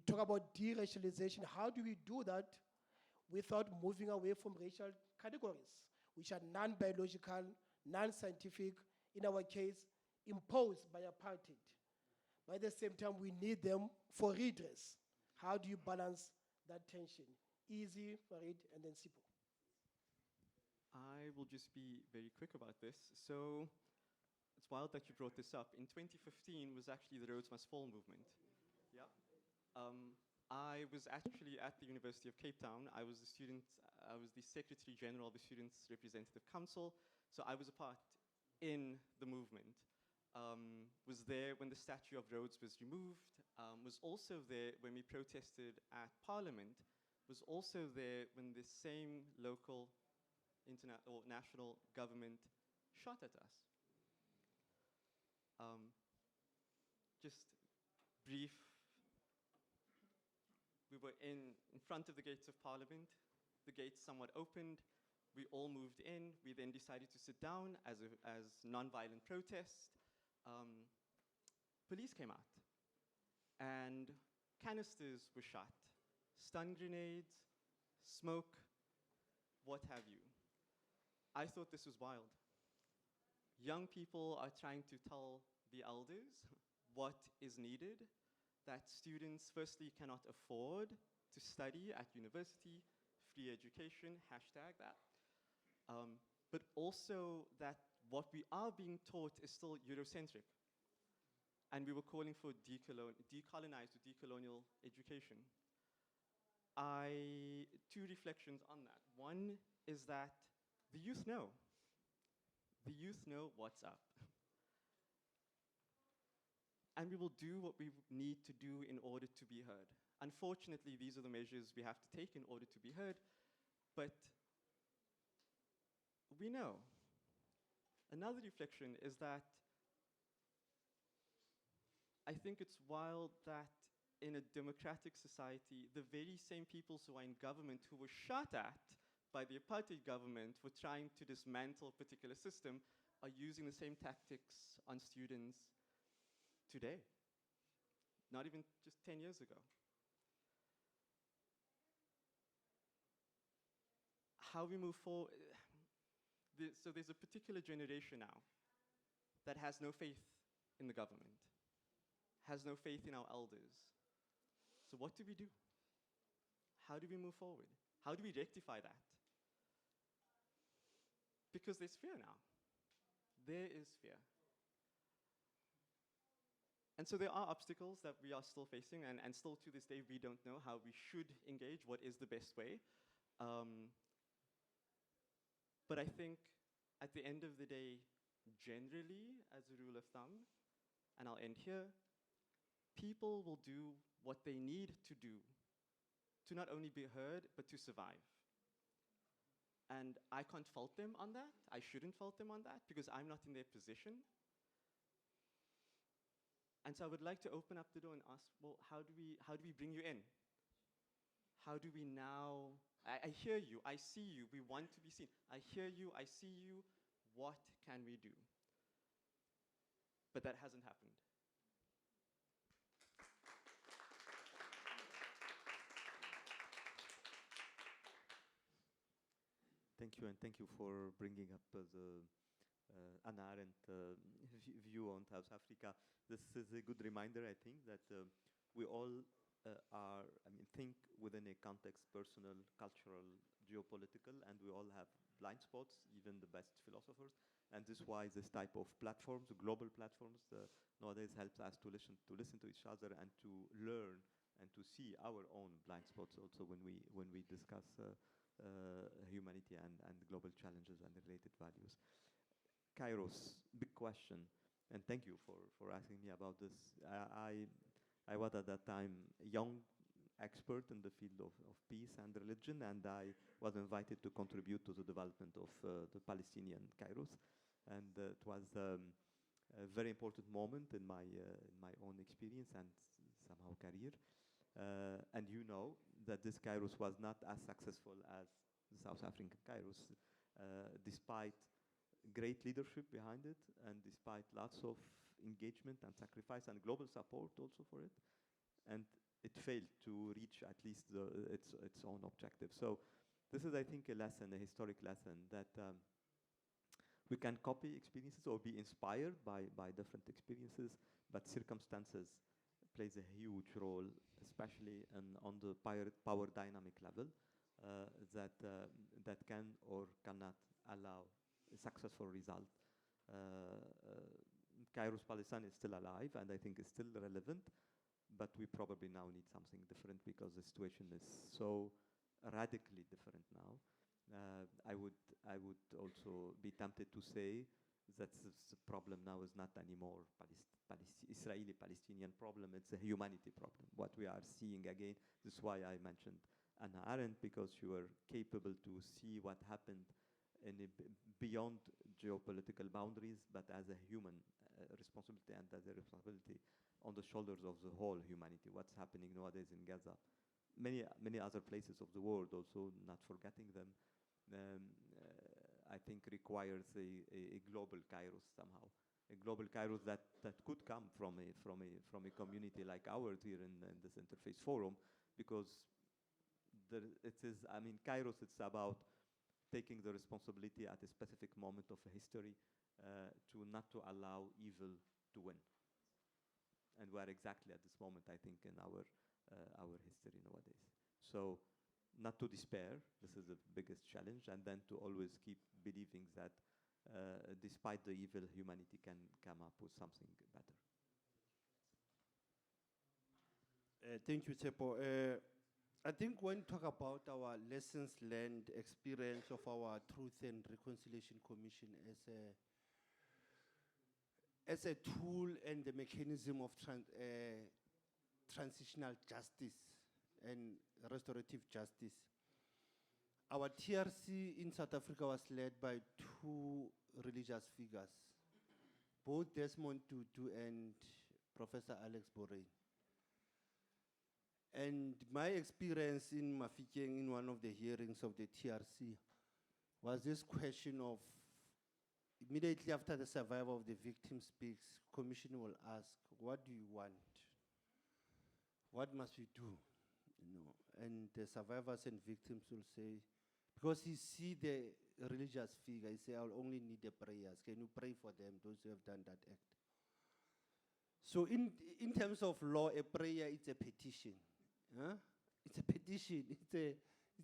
A: talk about deracialization. How do we do that without moving away from racial categories, which are non-biological, non-scientific, in our case, imposed by apartheid? But at the same time, we need them for redress. How do you balance that tension? Izzy, Farid, and then Sipho.
G: I will just be very quick about this. So it's wild that you brought this up. In 2015 was actually the Rhodes Must Fall movement. Yeah. I was actually at the University of Cape Town. I was the Secretary General of the Students' Representative Council. So I was a part in the movement. Was there when the statue of Rhodes was removed. Was also there when we protested at Parliament. Was also there when the same local or national government shot at us. Just brief. We were in front of the gates of Parliament. The gates somewhat opened. We all moved in. We then decided to sit down as non-violent protest. Police came out, and canisters were shot, stun grenades, smoke, what have you. I thought this was wild. Young people are trying to tell the elders what is needed, that students firstly cannot afford to study at university, free education, hashtag that, but also that what we are being taught is still Eurocentric. and we were calling for decolonized or decolonial education. Two reflections on that. One is that the youth know. The youth know what's up. And we will do what we need to do in order to be heard. Unfortunately, these are the measures we have to take in order to be heard, but we know. Another reflection is that I think it's wild that in a democratic society, the very same people who are in government who were shot at by the apartheid government for trying to dismantle a particular system are using the same tactics on students today. Not even just 10 years ago. How we move forward, so there's a particular generation now that has no faith in the government, has no faith in our elders. So what do we do? How do we move forward? How do we rectify that? Because there's fear now. There is fear. And so there are obstacles that we are still facing, and still to this day we don't know how we should engage, what is the best way. But I think at the end of the day, generally, as a rule of thumb, and I'll end here, people will do what they need to do to not only be heard, but to survive. And I can't fault them on that. I shouldn't fault them on that because I'm not in their position. And so I would like to open up the door and ask, well, how do we bring you in? How do we now, I hear you, I see you, we want to be seen. I hear you, I see you, what can we do? But that hasn't happened.
F: Thank you, and thank you for bringing up the Hannah Arendt view on South Africa. This is a good reminder, I think, that we all think within a context, personal, cultural, geopolitical, and we all have blind spots, even the best philosophers. And this is why this type of platforms, global platforms, nowadays helps us to listen to each other and to learn and to see our own blind spots also when we discuss humanity and global challenges and related values. Kairos, big question, and thank you for asking me about this. I was at that time a young expert in the field of peace and religion, and I was invited to contribute to the development of the Palestinian Kairos, and it was a very important moment in my own experience and somehow career. And you know that this Kairos was not as successful as the South African Kairos, despite great leadership behind it, and despite lots of engagement and sacrifice and global support also for it, and it failed to reach at least its own objective. So this is, I think, a lesson, a historic lesson, that we can copy experiences or be inspired by different experiences, but circumstances plays a huge role, especially on the power dynamic level, that can or cannot allow a successful result. Kairos Palestine is still alive, and I think is still relevant, but we probably now need something different because the situation is so radically different now. I would also be tempted to say that the problem now is not anymore Israeli-Palestinian problem, it's a humanity problem. What we are seeing again, this is why I mentioned Hannah Arendt, because you are capable to see what happened beyond geopolitical boundaries, but as a human responsibility, and as a responsibility on the shoulders of the whole humanity. What's happening nowadays in Gaza, many other places of the world also, not forgetting them, I think requires a global Kairos somehow. A global Kairos that could come from a community like ours here in this Interface Forum, because Kairos, it's about taking the responsibility at a specific moment of history to not to allow evil to win. And we are exactly at this moment, I think, in our history nowadays. So not to despair, this is the biggest challenge, and then to always keep believing that despite the evil, humanity can come up with something better.
E: Thank you, Tshepo. I think when talk about our lessons learned experience of our Truth and Reconciliation Commission as a tool and the mechanism of transitional justice and restorative justice. Our TRC in South Africa was led by two religious figures, both Desmond Tutu and Professor Alex Borrain. And my experience in Mafikeng in one of the hearings of the TRC was this question of, immediately after the survivor of the victim speaks, commission will ask, what do you want? What must we do? You know, and the survivors and victims will say, because he see the religious figure, he say, I'll only need the prayers. Can you pray for them, those who have done that act? So in terms of law, a prayer, it's a petition. Huh? It's a petition, it's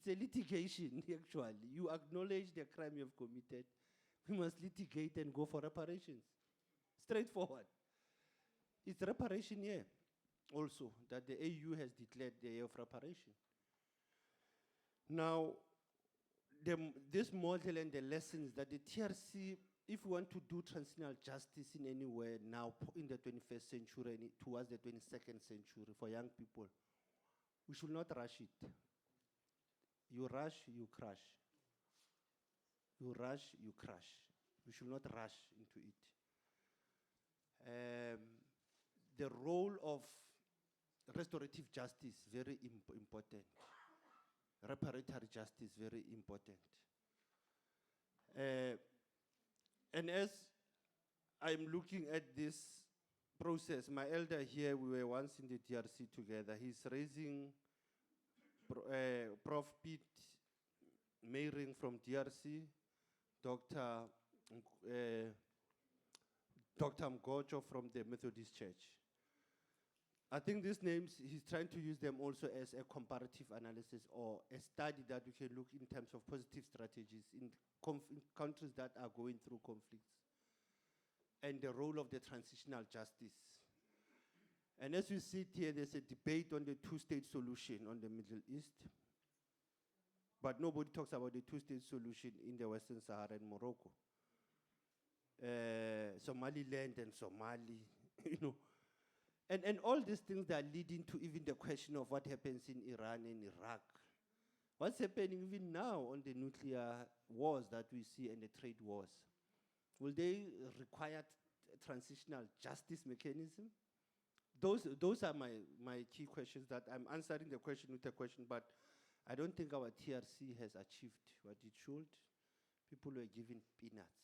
E: a litigation, actually. You acknowledge the crime you have committed. We must litigate and go for reparations. Straightforward. It's reparation year also, that the AU has declared the year of reparation. Now, this model and the lessons that the TRC, if we want to do transitional justice in anywhere now in the 21st century and towards the 22nd century for young people, we should not rush it. You rush, you crash. You rush, you crash. We should not rush into it. The role of restorative justice, very important. Reparatory justice, very important. And as I'm looking at this process, my elder here, we were once in the DRC together. He's raising Prof. Pete Meiring from DRC, Dr. Mgocho from the Methodist Church. I think these names, he's trying to use them also as a comparative analysis or a study that we can look in terms of positive strategies in countries that are going through conflicts and the role of the transitional justice. And as we sit here, there's a debate on the two-state solution on the Middle East, but nobody talks about the two-state solution in the Western Sahara and Morocco. Somaliland and Somali, you know. And all these things that are leading to even the question of what happens in Iran and Iraq. What's happening even now on the nuclear wars that we see and the trade wars? Will they require transitional justice mechanism? Those are my key questions that I'm answering the question with a question, but I don't think our TRC has achieved what it should. People were given peanuts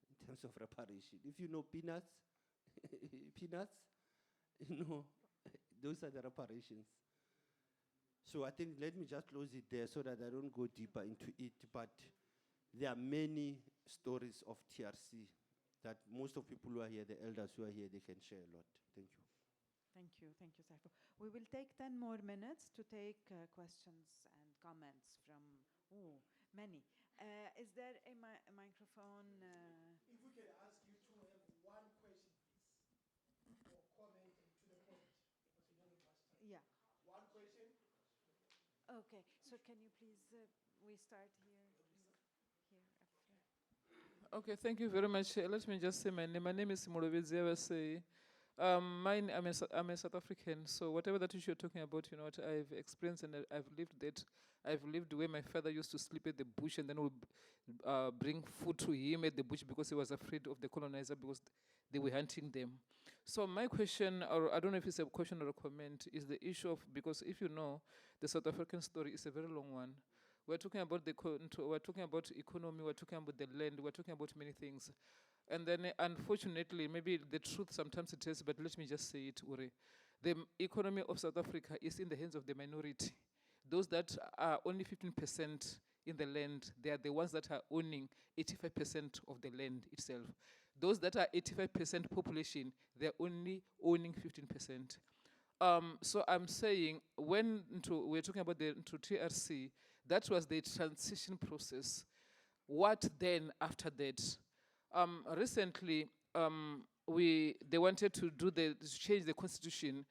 E: in terms of reparation. If you know peanuts, peanuts, you know, those are the reparations. So I think let me just close it there so that I don't go deeper into it, but there are many stories of TRC that most of people who are here, the elders who are here, they can share a lot. Thank you.
C: Thank you, Sipho. We will take 10 more minutes to take questions and comments from many. Is there a microphone?
A: If we can ask you to have one question, please, or comment and to the point, because we don't have much time.
C: Yeah.
A: One question.
C: Okay, so can you please, we start here.
H: Okay, thank you very much. Let me just say my name. My name is Multicultural. I'm a South African, so whatever that issue you're talking about, you know what, I've experienced and I've lived that. I've lived where my father used to sleep at the bush and then would bring food to him at the bush because he was afraid of the colonizer because they were hunting them. So my question, or I don't know if it's a question or a comment, is the issue of, because if you know, the South African story is a very long one. We're talking about we're talking about economy, we're talking about the land, we're talking about many things. And then, unfortunately, maybe the truth sometimes it is, but let me just say it, Uri. The economy of South Africa is in the hands of the minority. Those that are only 15% in the land, they are the ones that are owning 85% of the land itself. Those that are 85% population, they're only owning 15%. So I'm saying, when we're talking about the TRC, that was the transition process. What then after that? Recently, they wanted to change the constitution,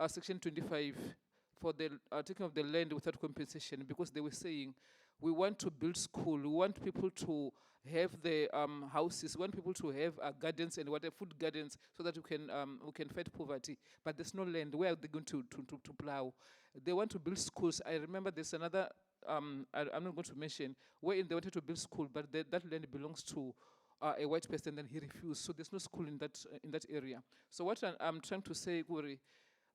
H: section 25, for the taking of the land without compensation, because they were saying, we want to build school, we want people to have the houses, we want people to have gardens and water, food gardens, so that we can fight poverty. But there's no land. Where are they going to plow? They want to build schools. I remember there's another, I'm not going to mention, where they wanted to build school, but that land belongs to a white person, and he refused. So there's no school in that area. So what I'm trying to say, Guri,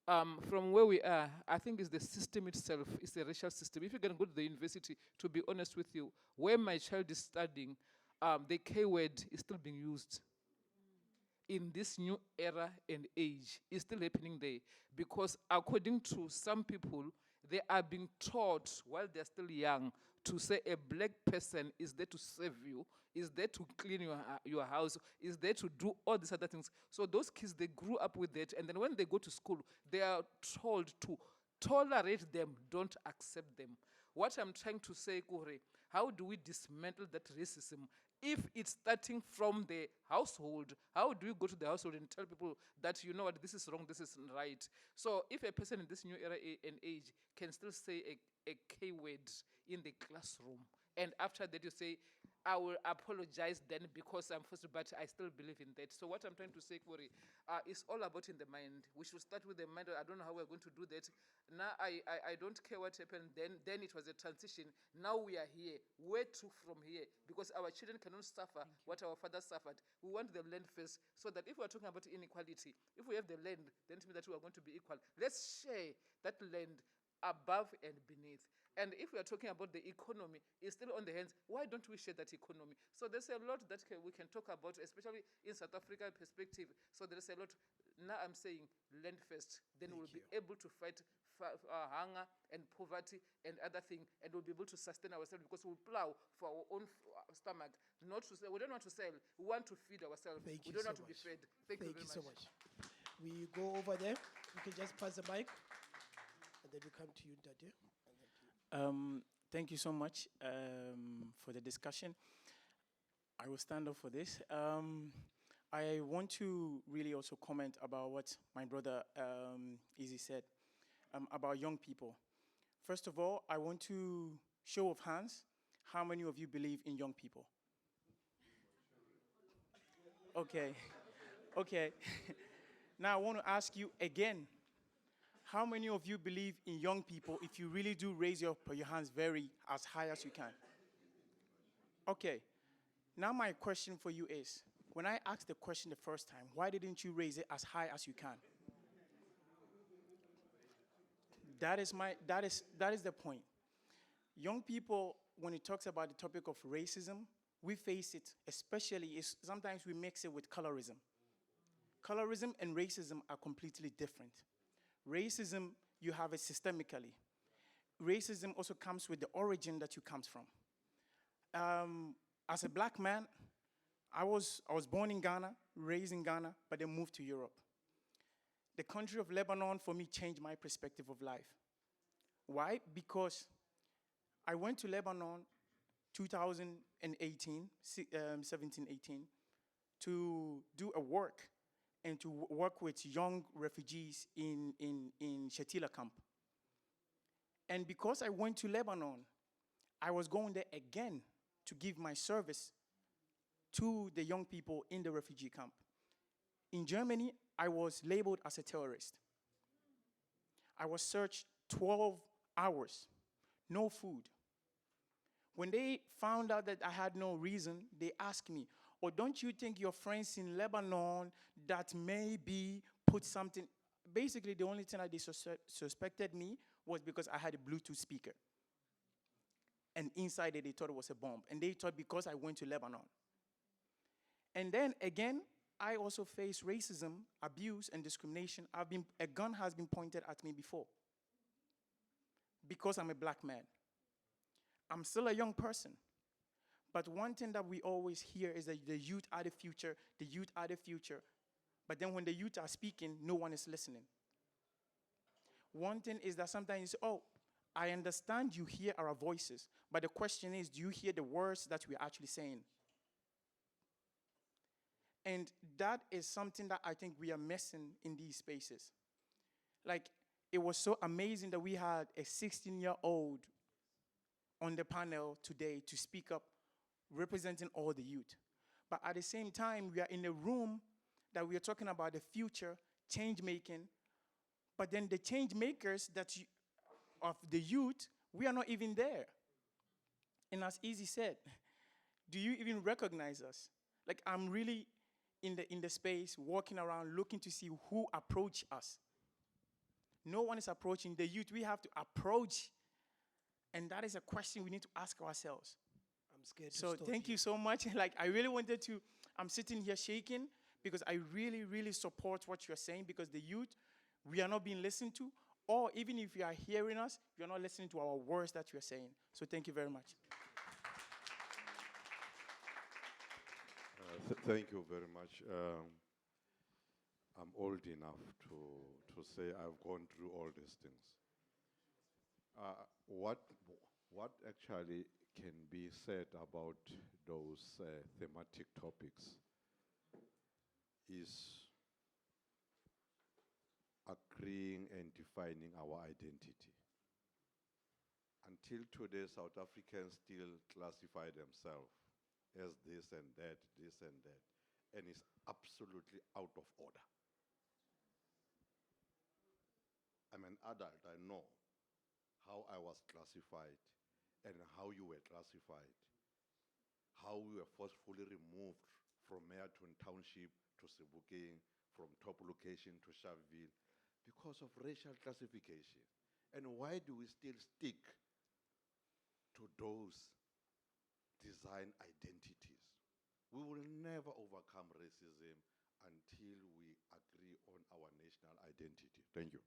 H: from where we are, I think it's the system itself, it's the racial system. If you can go to the university, to be honest with you, where my child is studying, the K word is still being used. In this new era and age, is still happening there. Because according to some people, they are being taught while they're still young to say a black person is there to serve you, is there to clean your house, is there to do all these other things. So those kids, they grew up with it, and then when they go to school, they are told to tolerate them, don't accept them. What I'm trying to say, Kore, how do we dismantle that racism? If it's starting from the household, how do we go to the household and tell people that, you know what, this is wrong, this is right? So if a person in this new era and age can still say a K word in the classroom, and after that you say, I will apologize then because I'm forced to, but I still believe in that. So what I'm trying to say, Kori, is all about in the mind. We should start with the mind. I don't know how we're going to do that. Now I don't care what happened then it was a transition. Now we are here. Where to from here? Because our children cannot suffer what our fathers suffered. We want the land first, so that if we're talking about inequality, if we have the land, then it means that we are going to be equal. Let's share that land above and beneath. And if we are talking about the economy, it's still on the hands. Why don't we share that economy? So there's a lot that we can talk about, especially in South African perspective. So there's a lot. Now I'm saying land first. Then we'll be able to fight hunger and poverty and other things, and we'll be able to sustain ourselves, because we'll plow for our own stomach. Not to sell. We don't want to sell. We want to feed ourselves. We don't want to be fed. Thank you very
A: so much. We go over there. You can just pass the mic, and then we come to you, Daddy.
I: Thank you so much for the discussion. I will stand up for this. I want to really also comment about what my brother Izzy said about young people. First of all, I want to show of hands, how many of you believe in young people? Okay. Now I want to ask you again, how many of you believe in young people? If you really do, raise your hands as high as you can. Okay. Now my question for you is, when I asked the question the first time, why didn't you raise it as high as you can? That is the point. Young people, when it talks about the topic of racism, we face it, especially sometimes we mix it with colorism. Colorism and racism are completely different. Racism, you have it systemically. Racism also comes with the origin that you comes from. As a black man, I was born in Ghana, raised in Ghana, but then moved to Europe. The country of Lebanon, for me, changed my perspective of life. Why? Because I went to Lebanon 2018, 17, 18, to do a work and to work with young refugees in Shatila camp. And because I went to Lebanon, I was going there again to give my service to the young people in the refugee camp. In Germany, I was labeled as a terrorist. I was searched 12 hours, no food. When they found out that I had no reason, they asked me, or don't you think your friends in Lebanon that maybe put something, basically the only thing that they suspected me was because I had a Bluetooth speaker. And inside it, they thought it was a bomb. And they thought because I went to Lebanon. And then again, I also face racism, abuse, and discrimination. A gun has been pointed at me before because I'm a black man. I'm still a young person. But one thing that we always hear is that the youth are the future, the youth are the future. But then when the youth are speaking, no one is listening. One thing is that sometimes you say, oh, I understand you hear our voices, but the question is, do you hear the words that we're actually saying? And that is something that I think we are missing in these spaces. Like, it was so amazing that we had a 16-year-old on the panel today to speak up, representing all the youth. But at the same time, we are in a room that we are talking about the future, change making, but then the change makers of the youth, we are not even there. And as Izzy said, do you even recognize us? Like, I'm really in the space, walking around, looking to see who approach us. No one is approaching the youth. We have to approach, and that is a question we need to ask ourselves.
A: I'm scared to
I: So
A: stop
I: thank you so much. Like, I really wanted to, I'm sitting here shaking because I really, really support what you're saying, because the youth, we are not being listened to, or even if you are hearing us, you're not listening to our words that you're saying. So thank you very much.
J: Thank you very much. I'm old enough to say I've gone through all these things. What actually can be said about those thematic topics is agreeing and defining our identity. Until today, South Africans still classify themselves as this and that, and it's absolutely out of order. I'm an adult, I know how I was classified and how you were classified, how we were forcefully removed from Meaton Township to Sebokeng, from top location to Sharpeville, because of racial classification. And why do we still stick to those design identities? We will never overcome racism until we agree on our national identity. Thank you.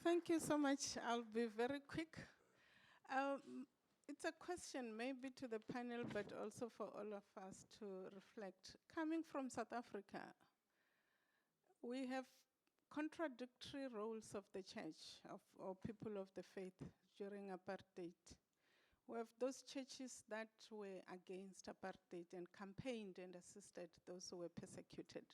K: Thank you so much. I'll be very quick. It's a question maybe to the panel, but also for all of us to reflect. Coming from South Africa, we have contradictory roles of the church, or people of the faith during apartheid. We have those churches that were against apartheid and campaigned and assisted those who were persecuted.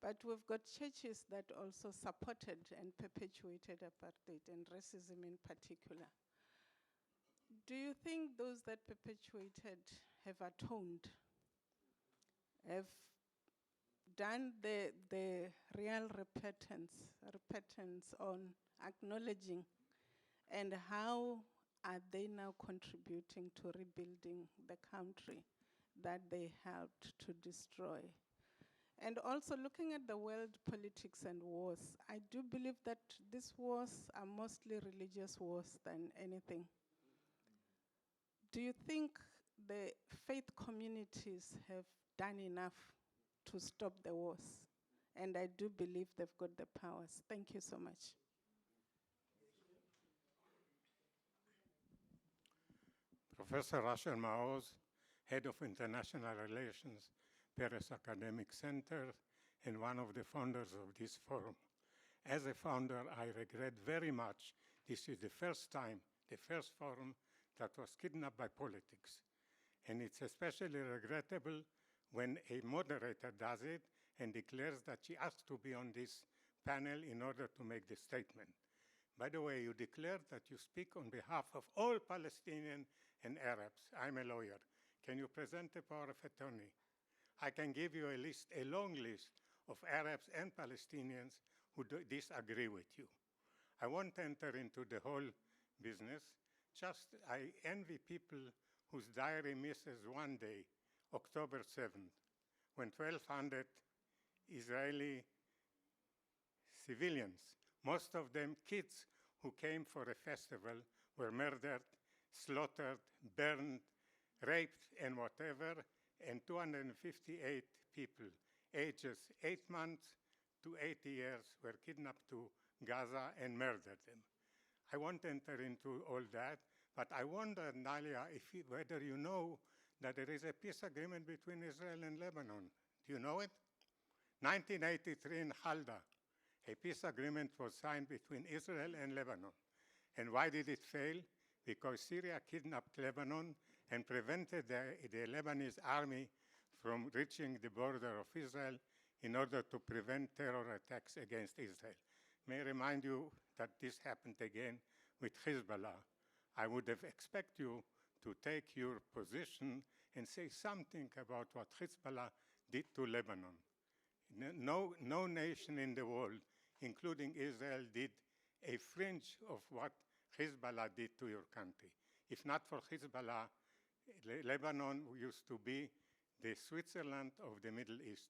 K: But we've got churches that also supported and perpetuated apartheid and racism in particular. Do you think those that perpetuated have atoned, have done the real repentance on acknowledging, and how are they now contributing to rebuilding the country that they helped to destroy? And also looking at the world politics and wars, I do believe that these wars are mostly religious wars than anything. Do you think the faith communities have done enough to stop the wars? And I do believe they've got the powers. Thank you so much.
L: Professor Rachel Maoz, Head of International Relations, Paris Academic Center, and one of the founders of this forum. As a founder, I regret very much this is the first time, the first forum that was kidnapped by politics. And it's especially regrettable when a moderator does it and declares that she asked to be on this panel in order to make the statement. By the way, you declared that you speak on behalf of all Palestinians and Arabs. I'm a lawyer. Can you present a power of attorney? I can give you a list, a long list of Arabs and Palestinians who disagree with you. I won't enter into the whole business. Just I envy people whose diary misses one day, October 7th, when 1,200 Israeli civilians, most of them kids who came for a festival, were murdered, slaughtered, burned, raped, and whatever, and 258 people, ages 8 months to 80 years, were kidnapped to Gaza and murdered them. I won't enter into all that, but I wonder, Nayla, whether you know that there is a peace agreement between Israel and Lebanon. Do you know it? 1983 in Halda, a peace agreement was signed between Israel and Lebanon. And why did it fail? Because Syria kidnapped Lebanon and prevented the Lebanese army from reaching the border of Israel in order to prevent terror attacks against Israel. may remind you that this happened again with Hezbollah. I would have expected you to take your position and say something about what Hezbollah did to Lebanon. No nation in the world, including Israel, did a fringe of what Hezbollah did to your country. If not for Hezbollah, Lebanon used to be the Switzerland of the Middle East.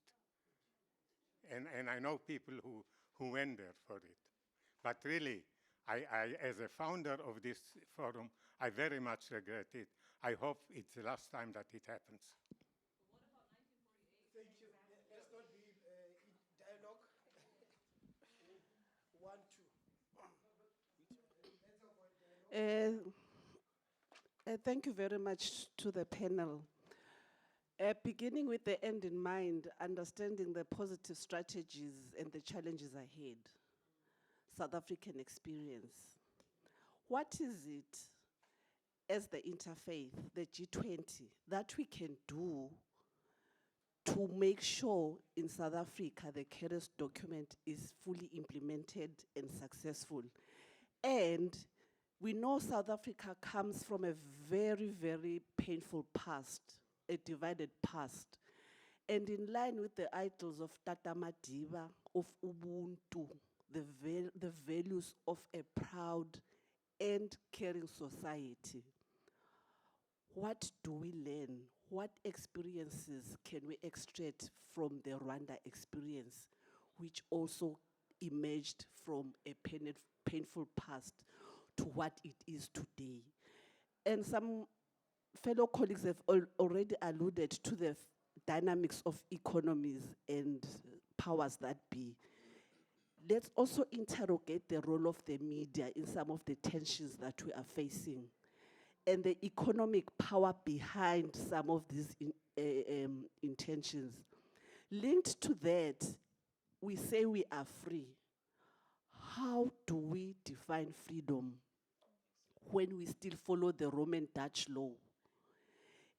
L: And I know people who went there for it. But really, I, as a founder of this forum, I very much regret it. I hope it's the last time that it happens.
A: Thank you. Let's not be in dialogue. 1, 2.
M: Thank you very much to the panel. Beginning with the end in mind, understanding the positive strategies and the challenges ahead, South African experience. What is it as the interfaith, the G20, that we can do to make sure in South Africa the KAICIID document is fully implemented and successful? And we know South Africa comes from a very, very painful past, a divided past. And in line with the idols of Tata Madiba, of Ubuntu, the values of a proud and caring society, what do we learn? What experiences can we extract from the Rwanda experience, which also emerged from a painful past to what it is today? And some fellow colleagues have already alluded to the dynamics of economies and powers that be. Let's also interrogate the role of the media in some of the tensions that we are facing and the economic power behind some of these intentions. Linked to that, we say we are free. How do we define freedom when we still follow the Roman Dutch law?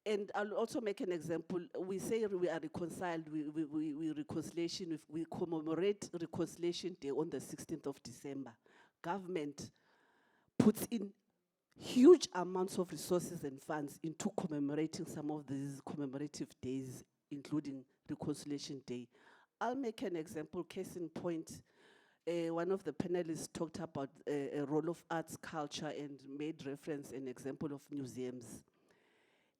M: And I'll also make an example. We say we are reconciled, we commemorate Reconciliation Day on the 16th of December. Government puts in huge amounts of resources and funds into commemorating some of these commemorative days, including Reconciliation Day. I'll make an example, case in point. One of the panelists talked about a role of arts, culture, and made reference an example of museums.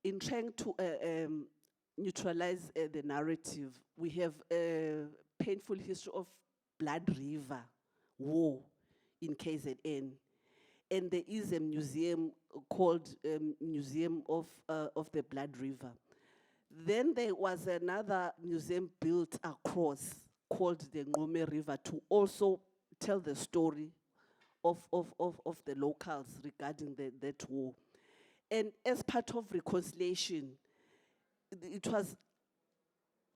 M: In trying to neutralize the narrative, we have a painful history of Blood River War in KZN. And there is a museum called Museum of the Blood River. Then there was another museum built across called the Ngome River to also tell the story of the locals regarding that war. And as part of reconciliation, it was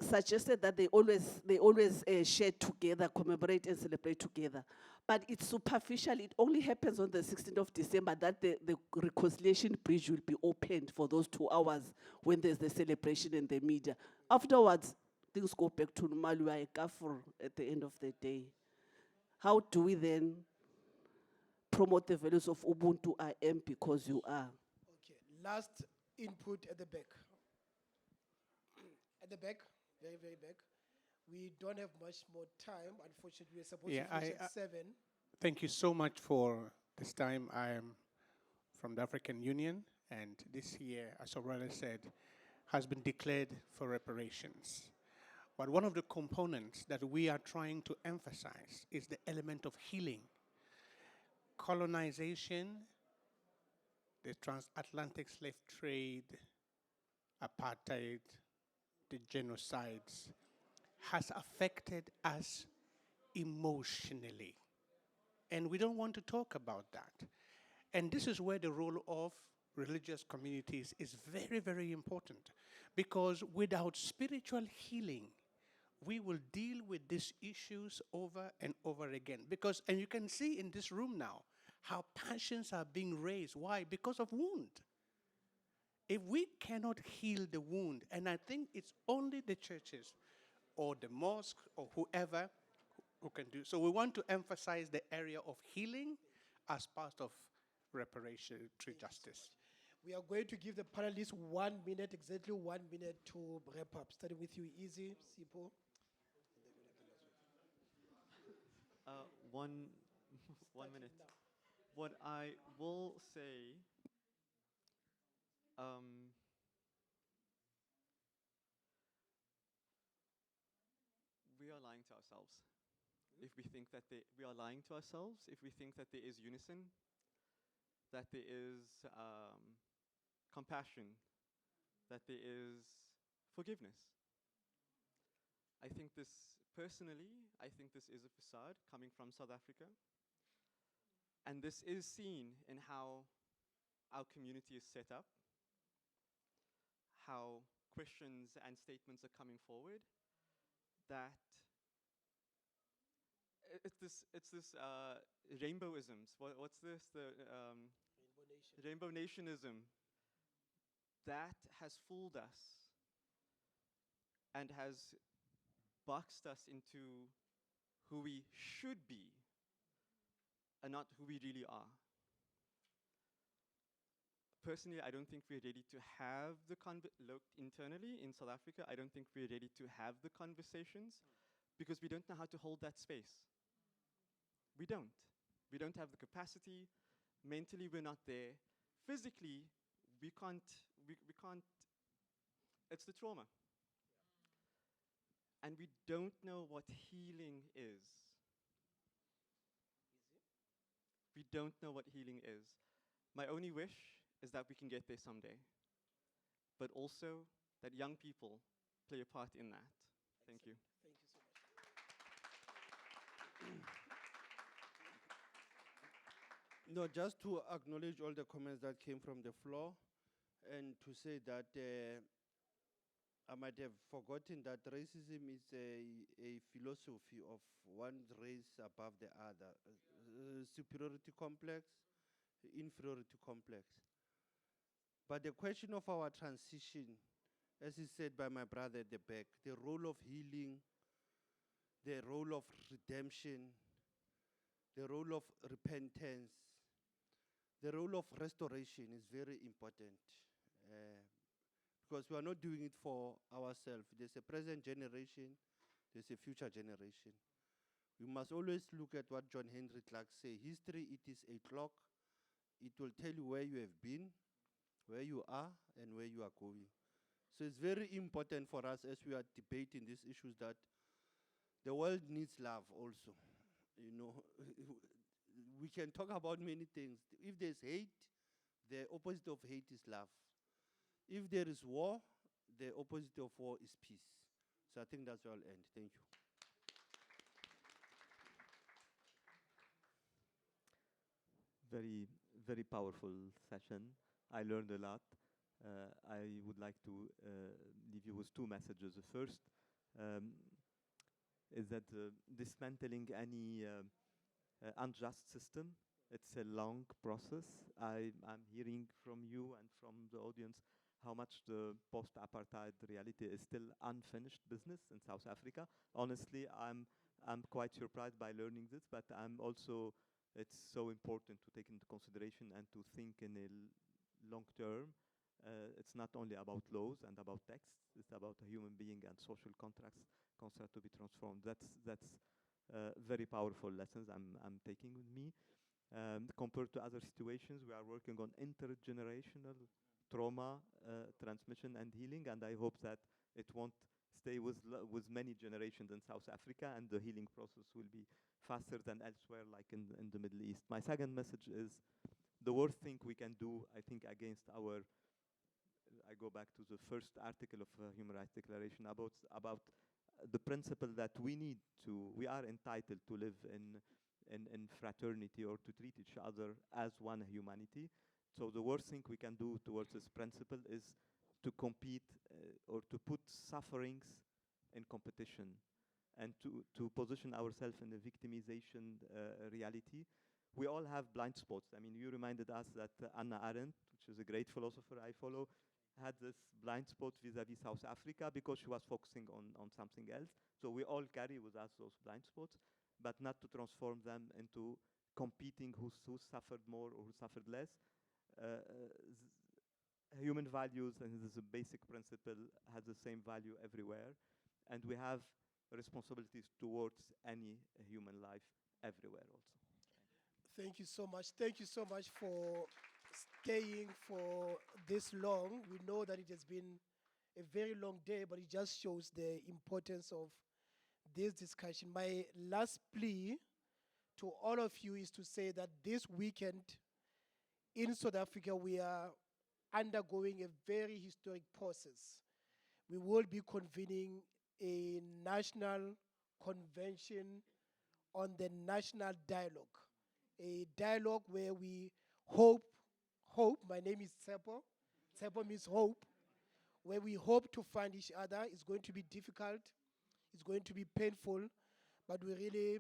M: suggested that they always share together, commemorate and celebrate together. But it's superficial. It only happens on the 16th of December that the reconciliation bridge will be opened for those 2 hours when there's the celebration in the media. Afterwards, things go back to normal. We are a kafir at the end of the day. How do we then promote the values of Ubuntu? I am because you are.
A: Okay, last input at the back. At the back, very, very back. We don't have much more time. Unfortunately, we're supposed to finish at 7.
N: Thank you so much for this time. I am from the African Union, and this year, as already said, has been declared for reparations. But one of the components that we are trying to emphasize is the element of healing. Colonization, the transatlantic slave trade, apartheid, the genocides, has affected us emotionally. And we don't want to talk about that. And this is where the role of religious communities is very, very important. Because without spiritual healing, we will deal with these issues over and over again. Because, and you can see in this room now, how passions are being raised. Why? Because of wound. If we cannot heal the wound, and I think it's only the churches or the mosque or whoever who can do. So we want to emphasize the area of healing as part of reparation through justice.
A: We are going to give the panelists 1 minute, exactly 1 minute to wrap up. Starting with you, Izzy, Sipho.
G: One, 1 minute. What I will say, we are lying to ourselves. If we think that we are lying to ourselves, if we think that there is unison, that there is compassion, that there is forgiveness. I think this, personally, I think this is a facade coming from South Africa. And this is seen in how our community is set up, how questions and statements are coming forward, that it's this rainbowisms. What's this? The rainbow nationism that has fooled us and has boxed us into who we should be and not who we really are. Personally, I don't think we're ready to have the look internally in South Africa. I don't think we're ready to have the conversations because we don't know how to hold that space. We don't. We don't have the capacity. Mentally, we're not there. Physically, we can't. It's the trauma. And we don't know what healing is. We don't know what healing is. My only wish is that we can get there someday. But also that young people play a part in that. Thank you.
A: Thank you so much.
E: No, just to acknowledge all the comments that came from the floor and to say that I might have forgotten that racism is a philosophy of one race above the other. Superiority complex, inferiority complex. But the question of our transition, as is said by my brother at the back, the role of healing, the role of redemption, the role of repentance, the role of restoration is very important. Because we are not doing it for ourselves. There's a present generation, there's a future generation. We must always look at what John Henry Clark said. History, it is a clock. It will tell you where you have been, where you are, and where you are going. So it's very important for us as we are debating these issues that the world needs love also. You know, we can talk about many things. If there's hate, the opposite of hate is love. If there is war, the opposite of war is peace. So I think that's where I'll end. Thank you.
F: Very, very powerful session. I learned a lot. I would like to leave you with two messages. The first is that dismantling any unjust system, it's a long process. I'm hearing from you and from the audience how much the post-apartheid reality is still unfinished business in South Africa. Honestly, I'm quite surprised by learning this, but I'm also, it's so important to take into consideration and to think in a long term. It's not only about laws and about texts, it's about a human being and social contracts to be transformed. That's very powerful lessons I'm taking with me. Compared to other situations, we are working on intergenerational trauma transmission and healing, and I hope that it won't stay with many generations in South Africa, and the healing process will be faster than elsewhere, like in the Middle East. My second message is the worst thing we can do, I think, against our, I go back to the first article of Human Rights Declaration about the principle that we are entitled to live in fraternity or to treat each other as one humanity. So the worst thing we can do towards this principle is to compete or to put sufferings in competition and to position ourselves in a victimization reality. We all have blind spots. I mean, you reminded us that Hannah Arendt, which is a great philosopher I follow, had this blind spot vis-à-vis South Africa because she was focusing on something else. So we all carry with us those blind spots. but not to transform them into competing who suffered more or who suffered less. Human values, and this is a basic principle, has the same value everywhere, and we have responsibilities towards any human life everywhere also.
A: Thank you so much. Thank you so much for staying for this long. We know that it has been a very long day, but it just shows the importance of this discussion. My last plea to all of you is to say that this weekend in South Africa, we are undergoing a very historic process. We will be convening a national convention on the national dialogue, a dialogue where we hope, my name is Tshepo, Tshepo means hope, where we hope to find each other. It's going to be difficult, it's going to be painful, but we really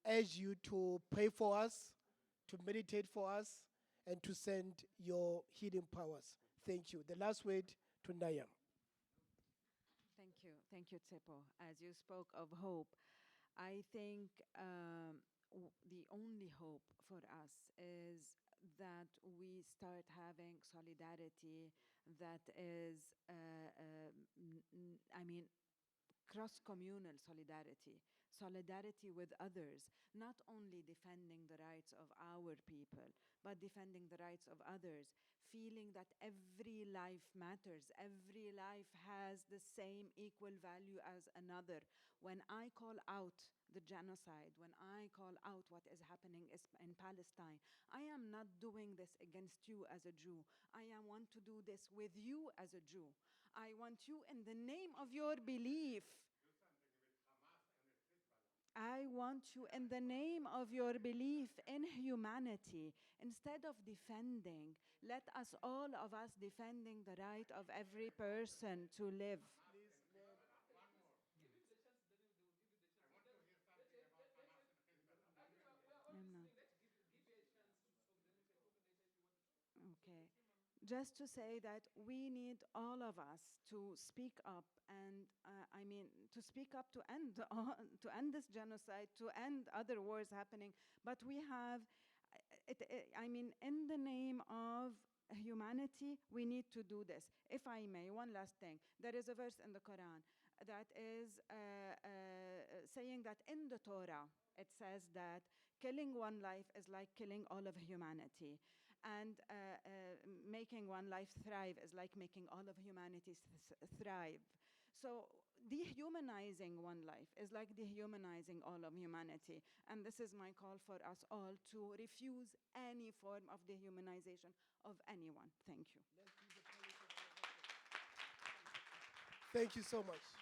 A: urge you to pray for us, to meditate for us, and to send your healing powers. Thank you. The last word to Nayla.
C: Thank you, Tshepo. As you spoke of hope, I think the only hope for us is that we start having solidarity that is, cross-communal solidarity, solidarity with others, not only defending the rights of our people, but defending the rights of others, feeling that every life matters, every life has the same equal value as another. When I call out the genocide, when I call out what is happening in Palestine, I am not doing this against you as a Jew. I want to do this with you as a Jew. I want you, in the name of your belief, I want you, in the name of your belief in humanity, instead of defending, let us, all of us, defending the right of every person to live. Okay. Just to say that we need all of us to speak up, and to speak up to end this genocide, to end other wars happening. But we have, in the name of humanity, we need to do this. If I may, one last thing. There is a verse in the Quran that is saying that in the Torah, it says that killing one life is like killing all of humanity. And making one life thrive is like making all of humanity thrive. So dehumanizing one life is like dehumanizing all of humanity. And this is my call for us all to refuse any form of dehumanization of anyone. Thank you.
A: Thank you so much.